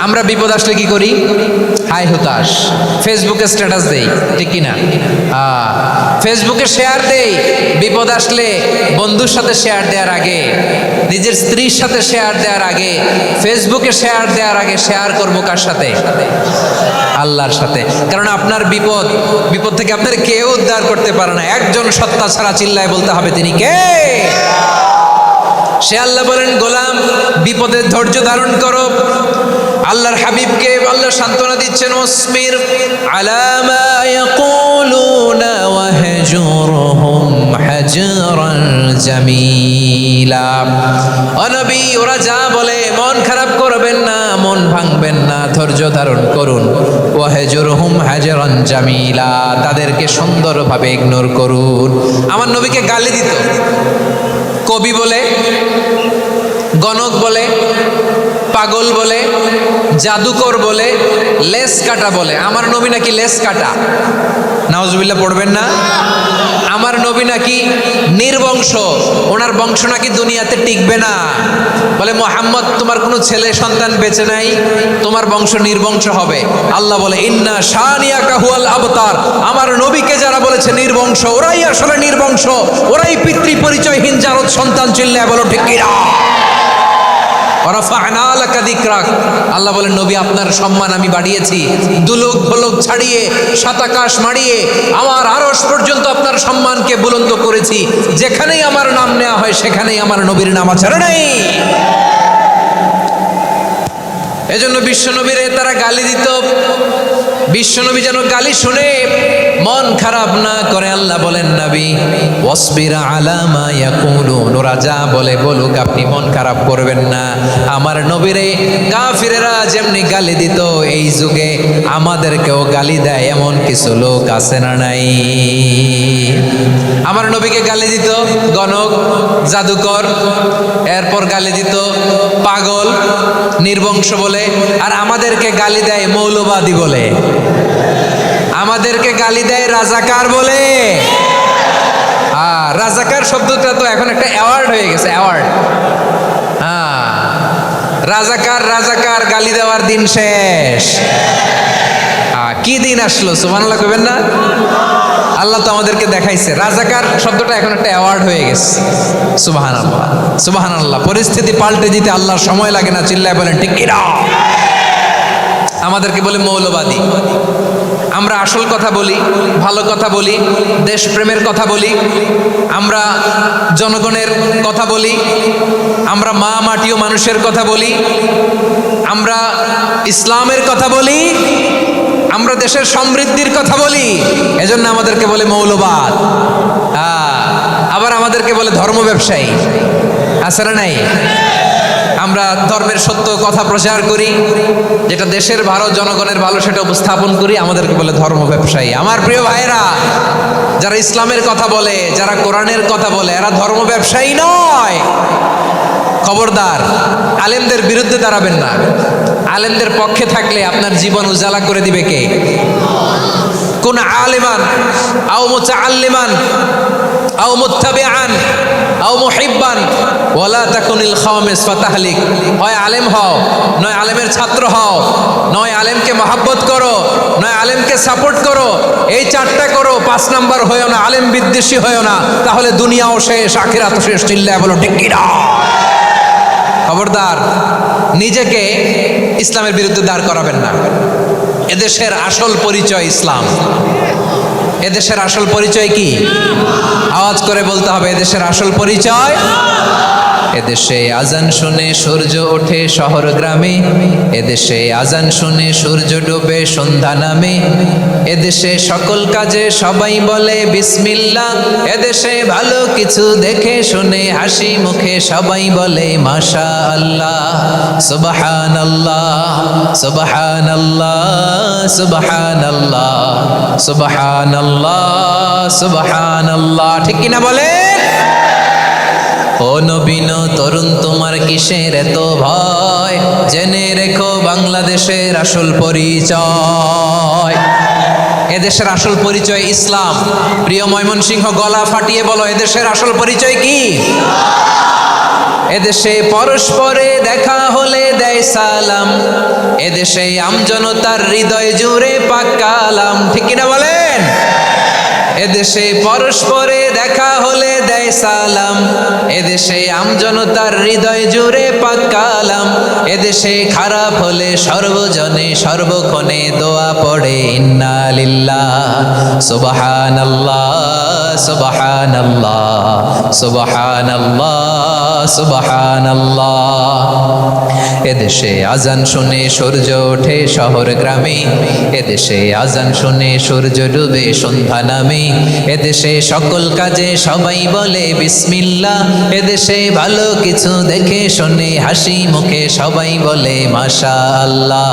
[SPEAKER 1] আমরা বিপদ আসলে কি করি? হাই হুতাশ, ফেসবুকে স্ট্যাটাস দেই, ঠিক কিনা? ফেসবুকে শেয়ার দেই। বিপদ আসলে বন্ধুর সাথে শেয়ার দেওয়ার আগে, নিজের স্ত্রীর সাথে শেয়ার দেওয়ার আগে, ফেসবুকে শেয়ার দেওয়ার আগে শেয়ার করবো কার সাথে? আল্লাহর সাথে। কারণ আপনার বিপদ থেকে আপনার কেউ উদ্ধার করতে পারে না, একজন সত্তা ছাড়া চিল্লায় বলতে হবে তিনি কে? সে আল্লাহ বলেন গোলাম বিপদের ধৈর্য ধারণ করো। আল্লাহর হাবিবকে আল্লাহ সান্ত্বনা দিচ্ছেন, ওয়াসবির আলা মা ইয়াকুলুনা ওয়াহজুরহুম হাজরান জামিলা। ও নবী, ওরা যা বলে মন খারাপ করবেন না, মন ভাঙবেন না, ধৈর্য ধারণ করুন। ওয়াহজুরহুম হাজরান জামিলা, তাদেরকে সুন্দরভাবে ইগনোর করুন। আমার নবীকে গালি দিত কবি বলে, গণক বলে, পাগল বলে, জাদুকর বলে, লেস কাটা বলে। আমার নবী নাকি লেস কাটা, নাউজুবিল্লাহ পড়বেন না। আমার নবী নাকি নির্বংশ, ওনার বংশ নাকি দুনিয়াতে টিকবে না। বলে মুহাম্মদ তোমার কোনো ছেলে সন্তান বেঁচে নাই, তোমার বংশ নির্বংশ হবে। আল্লাহ বলে ইন্না শানিয়াকা হুয়াল আবতার, আমার নবীকে যারা বলেছে নির্বংশ, ওরাই আসলে নির্বংশ, ওরাই পিতৃ পরিচয়হীন জারদ সন্তান। চিল্লায় বলো ঠিক কিনা? রাফা'না লাকা যিকরাক, আল্লাহ বলেন নবী আপনার সম্মান আমি বাড়িয়েছি, দুলক ভলক ছাড়িয়ে সাত আকাশ মাড়িয়ে আমার আরশ পর্যন্ত আপনার সম্মানকে বুলন্দ করেছি, যেখানেই আমার নাম নেওয়া হয় সেখানেই আমার নবীর নাম আছে না নাই? এজন্য বিশ্বনবীরে তারা গালি দিত। বিশ্বনবী যেন গালি শুনে মন খারাপ না করে আল্লাহ বলেন নবী ওয়াসবির আলা মা ইয়াকুলুন, ওরা যা বলে বলুক আপনি মন খারাপ করবেন না। আমার নবীরে কাফিরেরা যেমনি গালি দিত এই যুগে আমাদেরকেও গালি দেয় এমন কিছু লোক আছে না নাই? আমার নবীকে গালি দিত গণক, জাদুকর, এরপর গালি দিত পাগল, নির্বংশ বলে, আর আমাদেরকে গালি দেয় মৌলবাদী বলে, আমাদেরকে গালি দেয় রাজাকার বলে। রাজাকার শব্দটা তো এখন একটা অ্যাওয়ার্ড হয়ে গেছে, অ্যাওয়ার্ড। রাজাকার রাজাকার গালি দেওয়ার দিন শেষ। কি দিন আসলো সুবহানাল্লাহ কইবেন না? আল্লাহ তো আমাদেরকে দেখাইছে রাজাকার শব্দটা এখন একটা অ্যাওয়ার্ড হয়ে গেছে। সুবহানাল্লাহ সুবহানাল্লাহ। পরিস্থিতি পাল্টে দিতে আল্লাহর সময় লাগে না, চিল্লায় বলেন ঠিক কি না? আমাদেরকে বলে মৌলবাদী। আমরা আসল কথা বলি, ভালো কথা বলি, দেশপ্রেমের কথা বলি, আমরা জনগণের কথা বলি, আমরা মা মাটি ও মানুষের কথা বলি, আমরা ইসলামের কথা বলি, আমরা দেশের সমৃদ্ধির কথা বলি, এজন্য আমাদেরকে বলে মৌলবাদ। আবার আমাদেরকে বলে ধর্ম ব্যবসায়ী, আছে না নাই? আমরা ধর্মের সত্য কথা প্রচার করি, যেটা দেশের ভালো জনগণের ভালো সেটা উপস্থাপন করি, আমাদেরকে বলে ধর্ম ব্যবসায়ী। আমার প্রিয় ভাইরা, যারা ইসলামের কথা বলে, যারা কোরআনের কথা বলে, এরা ধর্ম ব্যবসায়ী নয়। খবরদার, আলেমদের বিরুদ্ধে দাঁড়াবেন না। আলেমদের পক্ষে থাকলে আপনার জীবন উজালা করে দিবে কে? কোন আলিমান আও মুতাআল্লিমান আও মুত্তাবিআন আও মুহিব্বান ওয়ালা তাকুনিল খাওয়ামিস ফাতাহলিক। হয় আলেম হও, নয় আলেমের ছাত্র হও, নয় আলেমকে মহাব্বত করো, নয় আলেমকে সাপোর্ট করো। এই চারটা করো, 5 নাম্বার হয়েও না, আলেম বিদ্বেষী হয়েও না, তাহলে দুনিয়াও শেষ আখিরাতও শেষ। চিল্লায় বলো ঠিক কি না? খবরদার, নিজেকে ইসলামের বিরুদ্ধে দাঁড় করাবেন না। এদেশের আসল পরিচয় ইসলাম। এদেশের আসল পরিচয় কি? আওয়াজ করে বলতে হবে, এদেশের আসল পরিচয়। এদেশে আজান শুনে সূর্য ওঠে শহর গ্রামে, এদেশে আজান শুনে সূর্য ডুবে সন্ধ্যা নামে, এদেশে সকল কাজে সবাই বলে বিসমিল্লাহ, এদেশে ভালো কিছু দেখে শুনে হাসি মুখে সবাই বলে মাশাআল্লাহ। সুবহানাল্লাহ সুবহানাল্লাহ সুবহানাল্লাহ সুবহানাল্লাহ সুবহানাল্লাহ। ঠিক কিনা বলেন? ও নবীন তরুণ, তোমার কিসের এত ভয়? জেনে রেখো বাংলাদেশের আসল পরিচয়। এদেশের আসল পরিচয় ইসলাম। প্রিয় ময়মনসিংহ, গলা ফাটিয়ে বলো, এদেশের আসল পরিচয় কি? এদেশে পরস্পরে দেখা হলে দেয় সালাম, এদেশে আমজনতার হৃদয় জুড়ে পাক কালাম। ঠিক কিনা বলেন? এদেশে পরস্পরে দেখা হলে দেয় সালাম, এদেশে আমজনতার হৃদয় জুড়ে পাক কালাম, এদেশে খারাপ হলে সর্বজনে সর্বক্ষণে দোয়া পড়ে ইন্না লিল্লাহ সুবহানাল্লাহ সুবহানাল্লাহ সুবহানাল্লাহ সুবহানাল্লাহ। এদেশে আজান শুনে সূর্য ওঠে শহর গ্রামে, এদেশে আজান শুনে সূর্য ডুবে সন্ধ্যা নামে, এদেশে সকল কাজে সবাই বলে বিসমিল্লাহ, এদেশে ভালো কিছু দেখে শুনে হাসি মুখে সবাই বলে মাশাআল্লাহ।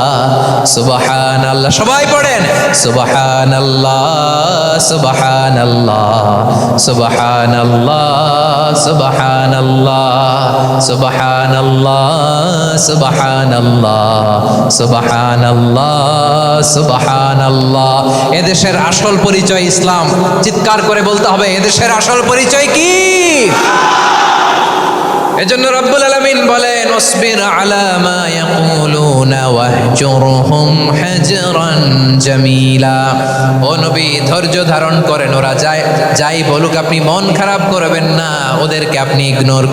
[SPEAKER 1] সুবহানাল্লাহ, সবাই পড়েন সুবহানাল্লাহ সুবহানাল্লাহ সুবহানাল্লাহ সুবহানাল্লাহ সুবহানাল্লাহ সুবহানাল্লাহ সুবহানাল্লাহ সুবহানাল্লাহ। এদেশের আসল পরিচয় ইসলাম। চিৎকার করে বলতে হবে, এদেশের আসল পরিচয় কি? এজন্য রব্বুল আলামিন বলেন ওয়াসবির আলা মা ইয়াকুলুনা ওয়াহজুরহুম হাজরান জামিলা। ও নবী, ধৈর্য ধারণ করেন, ওরা যাই বলুক আপনি মন খারাপ করবেন না, ওদেরকে আপনি ইগনোর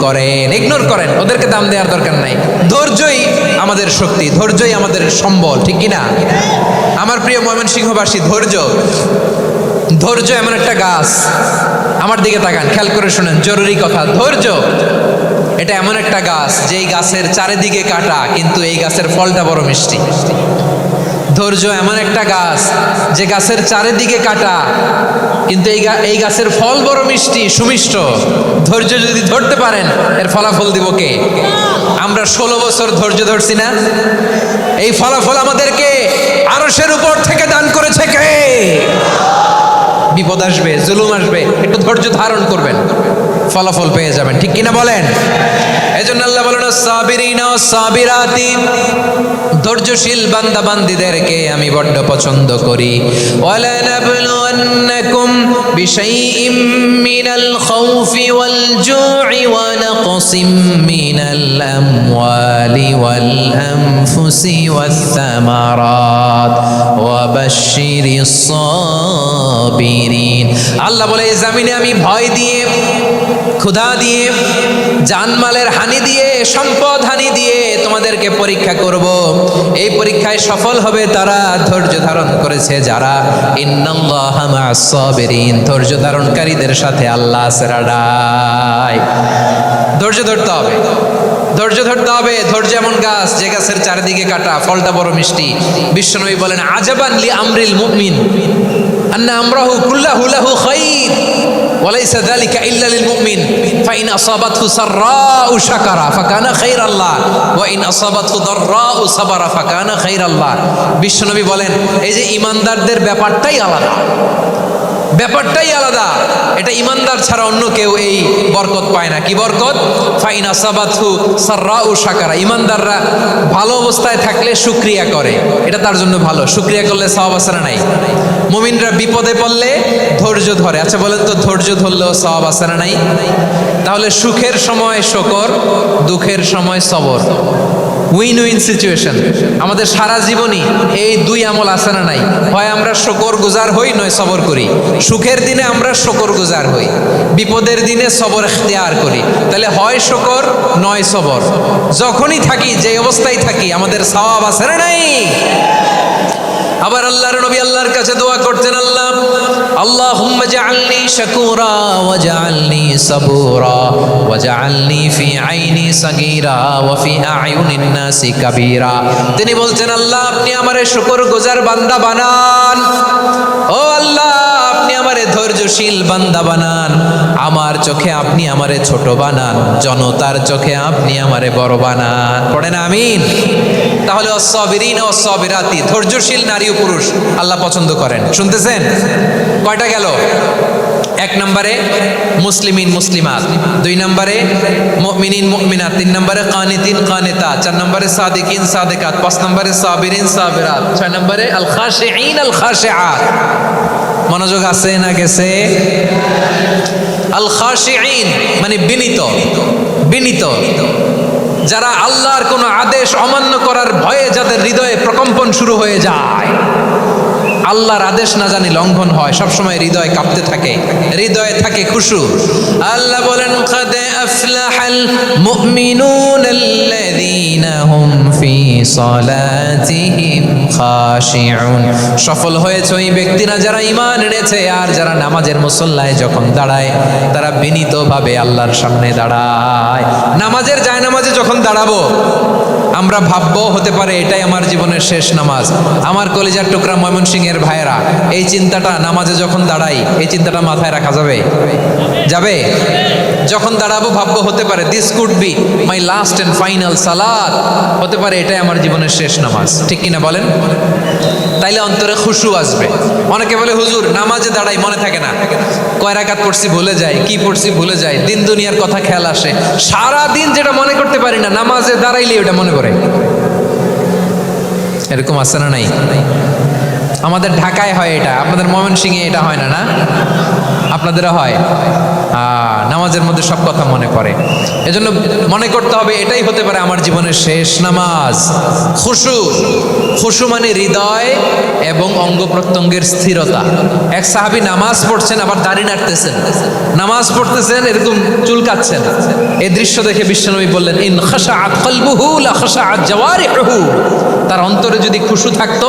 [SPEAKER 1] করেন, ওদেরকে দাম দেওয়ার দরকার নাই। ধৈর্যই আমাদের শক্তি, ধৈর্যই আমাদের সম্বল, ঠিক কি না? আমার প্রিয় ময়মনসিংহবাসী, ধৈর্য এমন একটা গাছ, আমার দিকে তাকান, খেয়াল করে শুনেন, জরুরি কথা। ধৈর্য এটা এমন একটা গাছ যেই গাছের চারিদিকে কাটা, কিন্তু এই গাছের ফলটা বড় মিষ্টি। ধৈর্য এমন একটা গাছ যে গাছের চারিদিকে কাটা, কিন্তু এই গাছের ফল বড় মিষ্টি, সুমিষ্ট। ধৈর্য যদি ধরতে পারেন, এর ফলাফল দিব কে? আমরা 16 বছর ধৈর্য ধরছি না? এই ফলাফল আমাদেরকে আরশের উপর থেকে দান করেছে কে? বিপদ আসবে, জুলুম আসবে, একটু ধৈর্য ধারণ করবেন, ফলাফল পেয়ে যাবেন, ঠিক কিনা বলেন? এজন্য আল্লাহ বলেন সাবিরিনা সাবিরাতি, ধৈর্যশীল বান্দা বান্দীদেরকে আমি বড্ড পছন্দ করি। ওয়ালা নাবলুওয়ান্নাকুম বিশাইইম মিনাল খাউফি ওয়াল জু'i ওয়া নাকসিম মিনাল আমওয়ালি ওয়াল আনফুসি ওয়াস সামারাত ওয়া বাশশিরিস সাবিরিন। আল্লাহ বলে এই জমিনে আমি ভয় দিয়ে, ক্ষুধা দিয়ে, জানমালের হানি দিয়ে, সম্পদ হানি দিয়ে তোমাদেরকে পরীক্ষা করব। এই পরীক্ষায় সফল হবে তারা, ধৈর্য ধারণ করেছে যারা। ইন্নাল্লাহা মা'আস সাবিরিন, ধৈর্য ধারণকারীদের সাথে আল্লাহ আছে রাডাই। ধৈর্য ধরতে হবে, ধৈর্য ধরতে হবে। ধৈর্য এমন গাছ যে গাছের চারিদিকে কাটা, ফলটা বড় মিষ্টি। বিশ্বনবী বলেন আজাবান লি আমরিল মুমিন আন্না আমরাহু কুল্লাহু লাহু খাইর ওয়ালাইসা যালিকা ইল্লা লিল মুমিন ফাইন আসাবাতহু সাররাউ শাকারা ফাকানা খাইরাল্লাহ ওয়া ইন আসাবাতহু দাররাউ সাবারা ফাকানা খাইরাল্লাহ। বিশ্বনবী বলেন এই যে ঈমানদারদের ব্যাপারটাই আলাদা, ব্যাপারটাই আলাদা। এটা ঈমানদার ছাড়া অন্য কেউ এই বরকত পায় না। কি বরকত? ফাইন আসাবাতহু সাররাউ শাকারা। ঈমানদাররা ভালো অবস্থায় থাকলে শুকরিয়া করে, এটা তার জন্য ভালো। শুকরিয়া করলে সওয়াব আছে না নাই? মুমিনরা বিপদে পড়লে ধৈর্য ধরে। আচ্ছা বলেন তো, ধৈর্য ধরলেও সওয়াব আছে না নাই? তাহলে সুখের সময় শুকর, দুঃখের সময় সবর, উইন উইন সিচুয়েশন। আমাদের সারা জীবনই এই দুই আমল আছে না নাই? হয় আমরা শুকর গুজার হই, নয় সবর করি। সুখের দিনে আমরা শুকর গুজার হই, বিপদের দিনে সবর ইখতিয়ার করি। তাহলে হয় শুকর নয় সবর। যখনই থাকি, যে অবস্থায় থাকি, আমাদের সওয়াব আছে না নাই? আবার আল্লাহর নবী আল্লাহর কাছে দোয়া করতেন, আল্লাহুম্মা জাআলনি শাকুরা ওয়া জাআলনি সাবুরা ওয়া জাআলনি ফি আইনি সাগীরা ওয়া ফি আ'য়ুনিন নাসি কাবীরা। তিনি বলছেন, আল্লাহ আপনি আমারে শুকরগুজার বান্দা বানান। ও আল্লাহ, আপনি আমারে ধৈর্যশীল বান্দা বানান। আমার চোখে আপনি আমারে ছোট বানান, জনতার চোখে আপনি আমারে বড় বানান। পড়েন আমিন। তাহলে অস-সাবিরিন ও সাবিরাতি, ধৈর্যশীল নারী ও পুরুষ আল্লাহ পছন্দ করেন। শুনতেছেন? কয়টা গেল? 1 নম্বরে মুসলিমিন মুসলিমাত, 2 নম্বরে মুমিনিন মুমিনাত, 3 নম্বরে কানিতিন কানিতাত, 4 নম্বরে সাদিকিন সাদিকাত, 5 নম্বরে সাবিরিন সাবিরাত, 6 নম্বরে আল খাশিঈন আল খাশিআত। মনোযোগ আছে না গেছে? আল খাশিঈন মানে বিনীত, বিনীত, যারা আল্লাহর কোনো আদেশ অমান্য করার ভয়ে যাদের হৃদয়ে প্রকম্পন শুরু হয়ে যায়, আল্লাহর আদেশ না জানি লঙ্ঘন হয়, সবসময় হৃদয় কাঁপতে থাকে, হৃদয়ে থাকে খুশু। আল্লাহ বলেন কাদ আফলাহাল মুমিনুনাল্লাযীনা হুম ফি সালাতিহিম খাশিউন। সফল হয়েছে ওই ব্যক্তিরা যারা ঈমান এনেছে আর যারা নামাজের মুসল্লায় যখন দাঁড়ায় তারা বিনীতভাবে আল্লাহর সামনে দাঁড়ায়। নামাজের জায়নামাজে যখন দাঁড়াবো আমরা ভাববো হতে পারে এটাই আমার জীবনের শেষ নামাজ। আমার কলিজার টুকরা ময়মনসিংহের ভাইয়েরা, এই চিন্তাটা নামাজে যখন দাঁড়াই, এই চিন্তাটা মাথায় রাখা যাবে? যাবে? যখন দাঁড়াবো ভাববো হতে পারে this could be my last and final সালাত, হতে পারে এটাই আমার জীবনের শেষ নামাজ, ঠিক কিনা বলেন? তাইলে অন্তরে খুশু আসবে। অনেকে বলে হুজুর নামাজে দাঁড়াই মনে থাকে না, কয় রাকাত পড়ছি ভুলে যায়, কি পড়ছি ভুলে যায়, দিন দুনিয়ার কথা খেয়াল আসে, সারা দিন যেটা মনে করতে পারি না নামাজে দাঁড়াইলে ওটা মনে করে। এরকম আছে না নাই? আমাদের ঢাকায় হয় এটা, আপনাদের ময়মনসিংহে এটা হয় না? না আপনাদেরও হয়? নামাজের মধ্যে সব কথা মনে পড়ে। এজন্য মনে করতে হবে এটাই হতে পারে আমার জীবনের শেষ নামাজ। খুশু, খুশু মানে হৃদয় এবং অঙ্গ প্রত্যঙ্গের স্থিরতা। এক সাহাবী নামাজ পড়ছেন আবার দাড়ি নাড়তেছেন, নামাজ পড়তেছেন এরকম চুলকাচ্ছেন। এই দৃশ্য দেখে বিশ্বনবী বললেন, ইন খাশাআত কলবুহু লা খাশাআত জাওয়ারিহুহু। তার অন্তরে যদি খুশু থাকতো,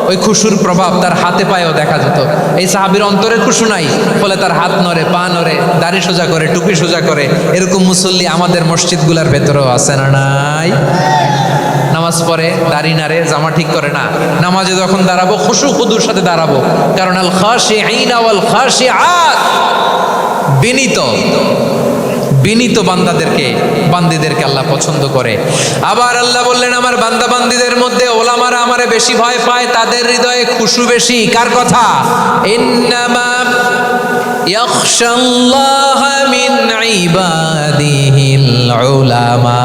[SPEAKER 1] ওই খুশুর প্রভাব তার হাতে পায়েও দেখা যেত। এই সাহাবীর অন্তরে খুশু নাই, ফলে তার হাত নড়ে, পা নড়ে, দাড়ি সোজা করে, টুপি সোজা করে। এরকম মুসল্লি আমাদের মসজিদগুলোর ভেতরেও আছে না নাই? নামাজ পড়ে, দাড়ি নাড়ে, জামা ঠিক করে না। নামাজে যখন দাঁড়াবো খুশু খুদুর সাথে দাঁড়াবো, কারণ আল খাশিঈনা ওয়াল খাশিআত, বিনীত বিনীত বান্দিদেরকে আল্লাহ পছন্দ করে। আবার আল্লাহ বললেন, আমার বান্দা বান্দিদের মধ্যে ওলামারা আমারে বেশি ভয় পায়, তাদের হৃদয়ে খুশু বেশি। কার কথা? ইন্নামা ইয়াখশাল্লাহা মিন ইবাদিহিল উলামা।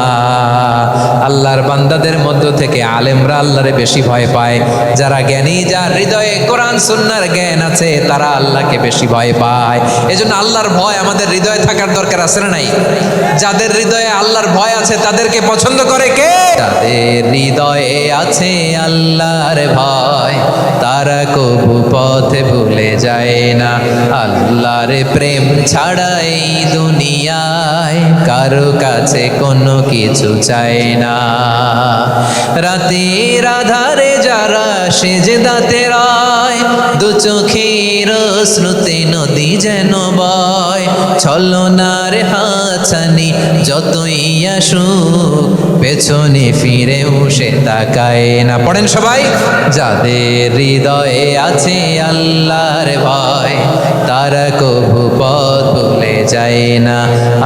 [SPEAKER 1] আল্লাহর বান্দাদের মধ্য থেকে আলেমরা আল্লাহরে বেশি ভয় পায়। যারা জ্ঞানী, যার হৃদয়ে কোরআন সুন্নাহর জ্ঞান আছে, তারা আল্লাহকে বেশি ভয় পায়। এজন্য আল্লাহর ভয় আমাদের হৃদয়ে থাকার দরকার আছে না নাই? যাদের হৃদয়ে আল্লাহর ভয় আছে তাদেরকে পছন্দ করে কে? যাদের হৃদয়ে আছে আল্লাহর ভয়, তারা কবু পথে ভুলে যায় না। আল্লাহর প্রেম ছাড়া এই দুনিয়ায় কারো কাছে কোনো কিছু চায় না। রাতের আধারে যারা সেজদাতে রয়, দু চোখের শ্রুতে নদী যেন বয়। ছলনার হাতছানি যতই আসুক, পেছনে ফিরেও সে তাকায় না। পড়েন সবাই। যাদের হৃদয়ে আছে আল্লাহর ভয়, তারা কবু পথ ভুলে যায় না।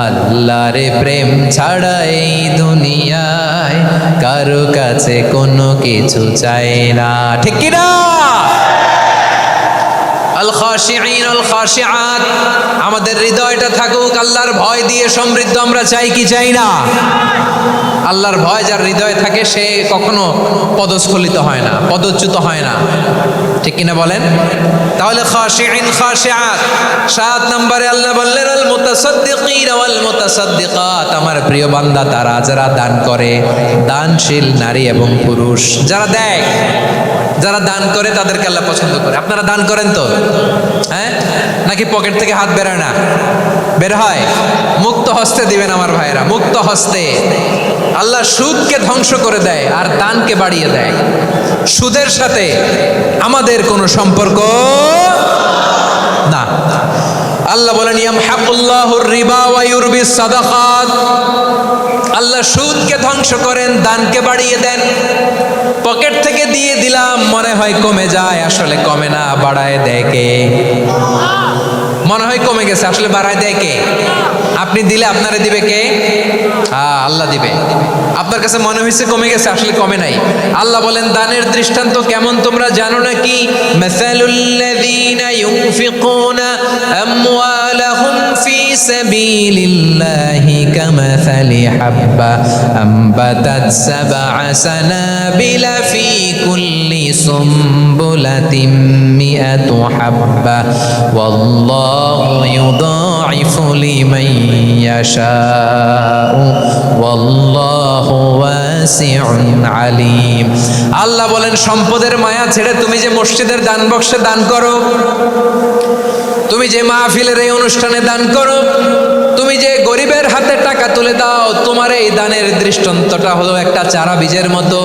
[SPEAKER 1] আল্লাহর প্রেম ছাড়া এই দুনিয়ায় কারো কাছে কোনো কিছু চায় না। ঠিক কি না? আল খাশিঈন আল খাশিআত, আমাদের হৃদয়টা থাকুক আল্লাহর ভয় দিয়ে সমৃদ্ধ। আমরা চাই কি চাই না? আল্লাহর ভয় যার হৃদয়ে থাকে সে কখনো পদস্খলিত হয় না, পদচ্যুত হয় না। ঠিক কিনা বলেন? তাহলে খাশিঈন খাশিআত। 7 নম্বরে আল্লাহ বললেন, আল মুতাসাদ্দিকিন ওয়াল মুতাসাদ্দিকাত, আমার প্রিয় বান্দা তারা যারা দান করে, দানশীল নারী এবং পুরুষ যারা দেয়, যারা দান করে তাদেরকে আল্লাহ পছন্দ করে। আপনারা দান করেন তো? হ্যাঁ, নাকি পকেট থেকে হাত বেরোয় না? বের হয়। মুক্ত হস্তে দিবেন আমার ভাইয়েরা, মুক্ত হস্তে। আল্লাহ সুদকে ধ্বংস করে দেয় আর দানকে বাড়িয়ে দেয়। সুদের সাথে আমাদের কোনো সম্পর্ক না। আল্লাহ বলেন, ইয়ামহাকুল্লাহুর রিবা ওয়া ইউরবিস সাদাকাত। আল্লাহ সুদকে ধ্বংস করেন, দানকে বাড়িয়ে দেন। পকেট থেকে দিয়ে দিলাম, মনে হয় কমে যায়, আসলে কমে না, বাড়ায় দেয় কে? মনে হয় কমে গেছে, আসলে বাড়ায় দেয় কে? আপনি দিলে আপনারে দিবে কে? আল্লাহ দিবে। আপনার কাছে মনে হয়েছে কমে গেছে, আসলে কমে নাই। আল্লাহ বলেন, দানের দৃষ্টান্ত কেমন তোমরা জানো নাকি? মাসালুল্লাযীনা ইউনফিকুনা আমওয়ালাহুম ফি সাবিলিল্লাহি কামাসালি হাব্বা আমবাতাত সাবআ সানাবিলা ফি কুল্লি সুমবুলাতিন মিআতু হাব্বা ওয়াল্লাহু ইউদাঈফু লিমান ইয়াশাউ ওয়াল্লাহু ওয়াসিউন আলিম। আল্লাহ বলেন, সম্পদের মায়া ছেড়ে তুমি যে মসজিদের দান বক্সে দান করো, তুমি যে মাহফিলের এই অনুষ্ঠানে দান করো, তুমি যে গরিবের হাতে টাকা তুলে দাও, তোমার এই দানের দৃষ্টান্তটা হলো একটা চারা বীজের মতো।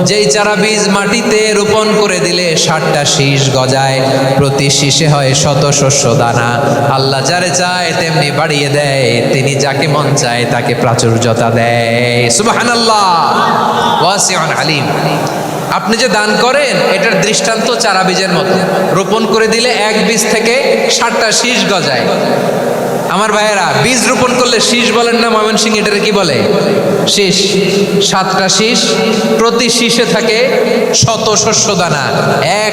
[SPEAKER 1] যেই চারা বীজ মাটিতে রোপণ করে দিলে 60টা শীষ গজায়, প্রতি শীষে হয় শত শস্য দানা। আল্লাহ যারে চায় তেমনি বাড়িয়ে দেয়, তিনি যাকে মন চায় তাকে প্রাচুর্যতা দেয়। সুবহানাল্লাহ, ওয়াসিউন আলিম। আপনি যে দান করেন এটার দৃষ্টান্ত চারা বীজের মতো, রোপণ করে দিলে এক বীজ থেকে 60টা শীষ গজায়। আমার ভাইয়েরা, বীজ রোপণ করলে শীষ বলেন না ময়মনসিংহ, এটারে কি বলে? শীষ। 7টা শীষ, প্রতি শীষে থাকে শত শস্য দানা,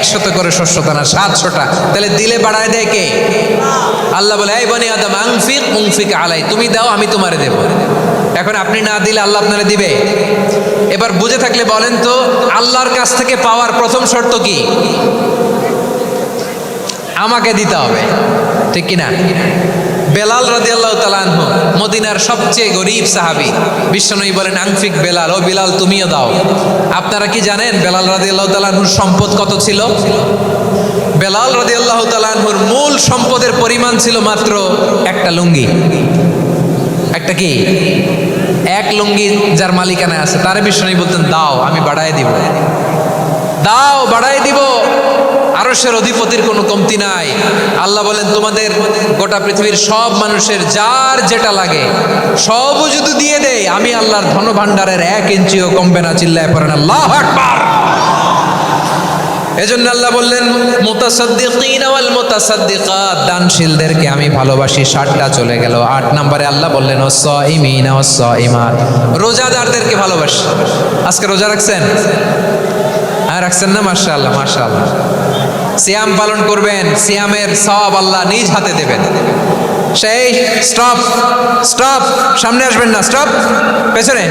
[SPEAKER 1] 100 করে শস্য দানা, 700টা। তাহলে দিলে বাড়ায় দেয় কে? আল্লাহ বলে, এই বনি আদম আনফিক উনফিক আলাই, তুমি দাও আমি তোমারে দেব। এখন আপনি না দিলে আল্লাহ আপনারে দিবে? এবার বুঝে থাকলে বলেন তো, আল্লাহর কাছ থেকে পাওয়ার প্রথম শর্ত কি? আমাকে দিতে হবে। ঠিক কিনা? বেলাল রাদিয়াল্লাহু তাআলা আনহু মদিনার সবচেয়ে গরীব সাহাবী। বিশ্বনবী বলেন আনফিক বেলাল, ও বেলাল তুমিও দাও। আপনারা কি জানেন বেলাল রাদিয়াল্লাহু তাআলা আনহুর সম্পদ কত ছিল? বেলাল রাদিয়াল্লাহু তাআলা আনহুর মূল সম্পদের পরিমাণ ছিল মাত্র একটা লুঙ্গি। একটা কি? এক লুঙ্গি যার মালিকানায় আছে তারে বিশ্বনবী বলতেন দাও, আমি বাড়ায় দিব, দাও বাড়ায় দিব। আরশের অধিপতির কোনো কমতি নাই। আল্লাহ বলেন তোমাদের গোটা পৃথিবীর সব মানুষের যার যেটা লাগে সবও যদি দিয়ে দেয়, আমি আল্লাহর ধন ভাণ্ডারের 1 ইঞ্চিও কমবে না। চিল্লায় পড়েন আল্লাহু আকবার। এজন্য আল্লাহ বললেন মুতাসাদ্দিকিন ওয়াল মুতাসাদ্দিকাত, দানশীলদেরকে আমি ভালোবাসি। 7টা চলে গেল। 8 নম্বরে আল্লাহ বললেন ওয়াস-সাইমিন ওয়াস-সাইমাত, রোজাদারদেরকে ভালোবাসি। আজকে রোজা রাখছেন? হ্যাঁ রাখছেন না? মাশাআল্লাহ মাশাআল্লাহ। সিয়াম পালন করবেন, সিয়ামের সওয়াব আল্লাহ নিজ হাতে দেবেন। সেই স্টপ স্টপ, সামনে আসবেন না, স্টপ, পেছনে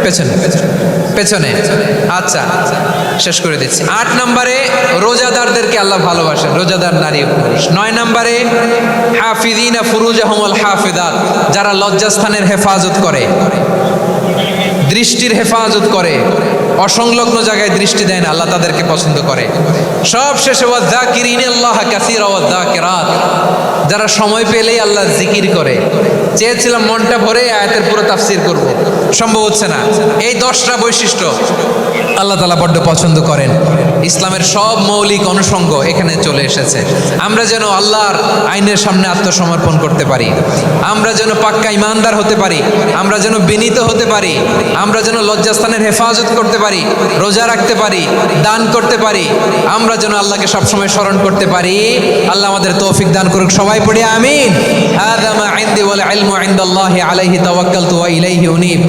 [SPEAKER 1] পেছনে পেছনে। আচ্ছা শেষ করে দিচ্ছি। 8 নম্বরে রোজাদারদেরকে আল্লাহ ভালোবাসেন, রোজাদার নারী পুরুষ। 9 নম্বরে হাফিজিনা ফুরুজাহুম ওয়াল হাফিজাত, যারা লজ্জাস্থানের হেফাজত করে, দৃষ্টির হেফাজত করে, অসংলগ্ন জায়গায় দৃষ্টি দেয় না, আল্লাহ তাদেরকে পছন্দ করে। সব শেষে ওয়াযাকিরিনাল্লাহা কাসীরা ওয়াযাকিরাত, যারা সময় পেলেই আল্লাহ জিকির করে। চেয়েছিলাম মনটা ভরে আয়াতের পুরো তাফসীর করব, সম্ভব হচ্ছে না। এই 10টা বৈশিষ্ট্য আল্লাহ তাআলা বড্ড পছন্দ করেন। ইসলামের সব মৌলিক অনুষঙ্গ এখানে চলে এসেছে। আমরা যেন আল্লাহর আইনের সামনে আত্মসমর্পণ করতে পারি, আমরা যেন পাক্কা ইমানদার হতে পারি, আমরা যেন বিনীত হতে পারি, আমরা যেন লজ্জাস্থানের হেফাজত করতে পারি, রোজা রাখতে পারি, দান করতে পারি, আমরা যেন আল্লাহকে সবসময় স্মরণ করতে পারি। আল্লাহ আমাদের তৌফিক দান করুক। সবাই পড়ি আমিন। হাযা মা ইনদি ওয়াল ইলমু ইনদাল্লাহি আলাইহি তাওয়াক্কালতু ওয়া ইলাইহি উনীব।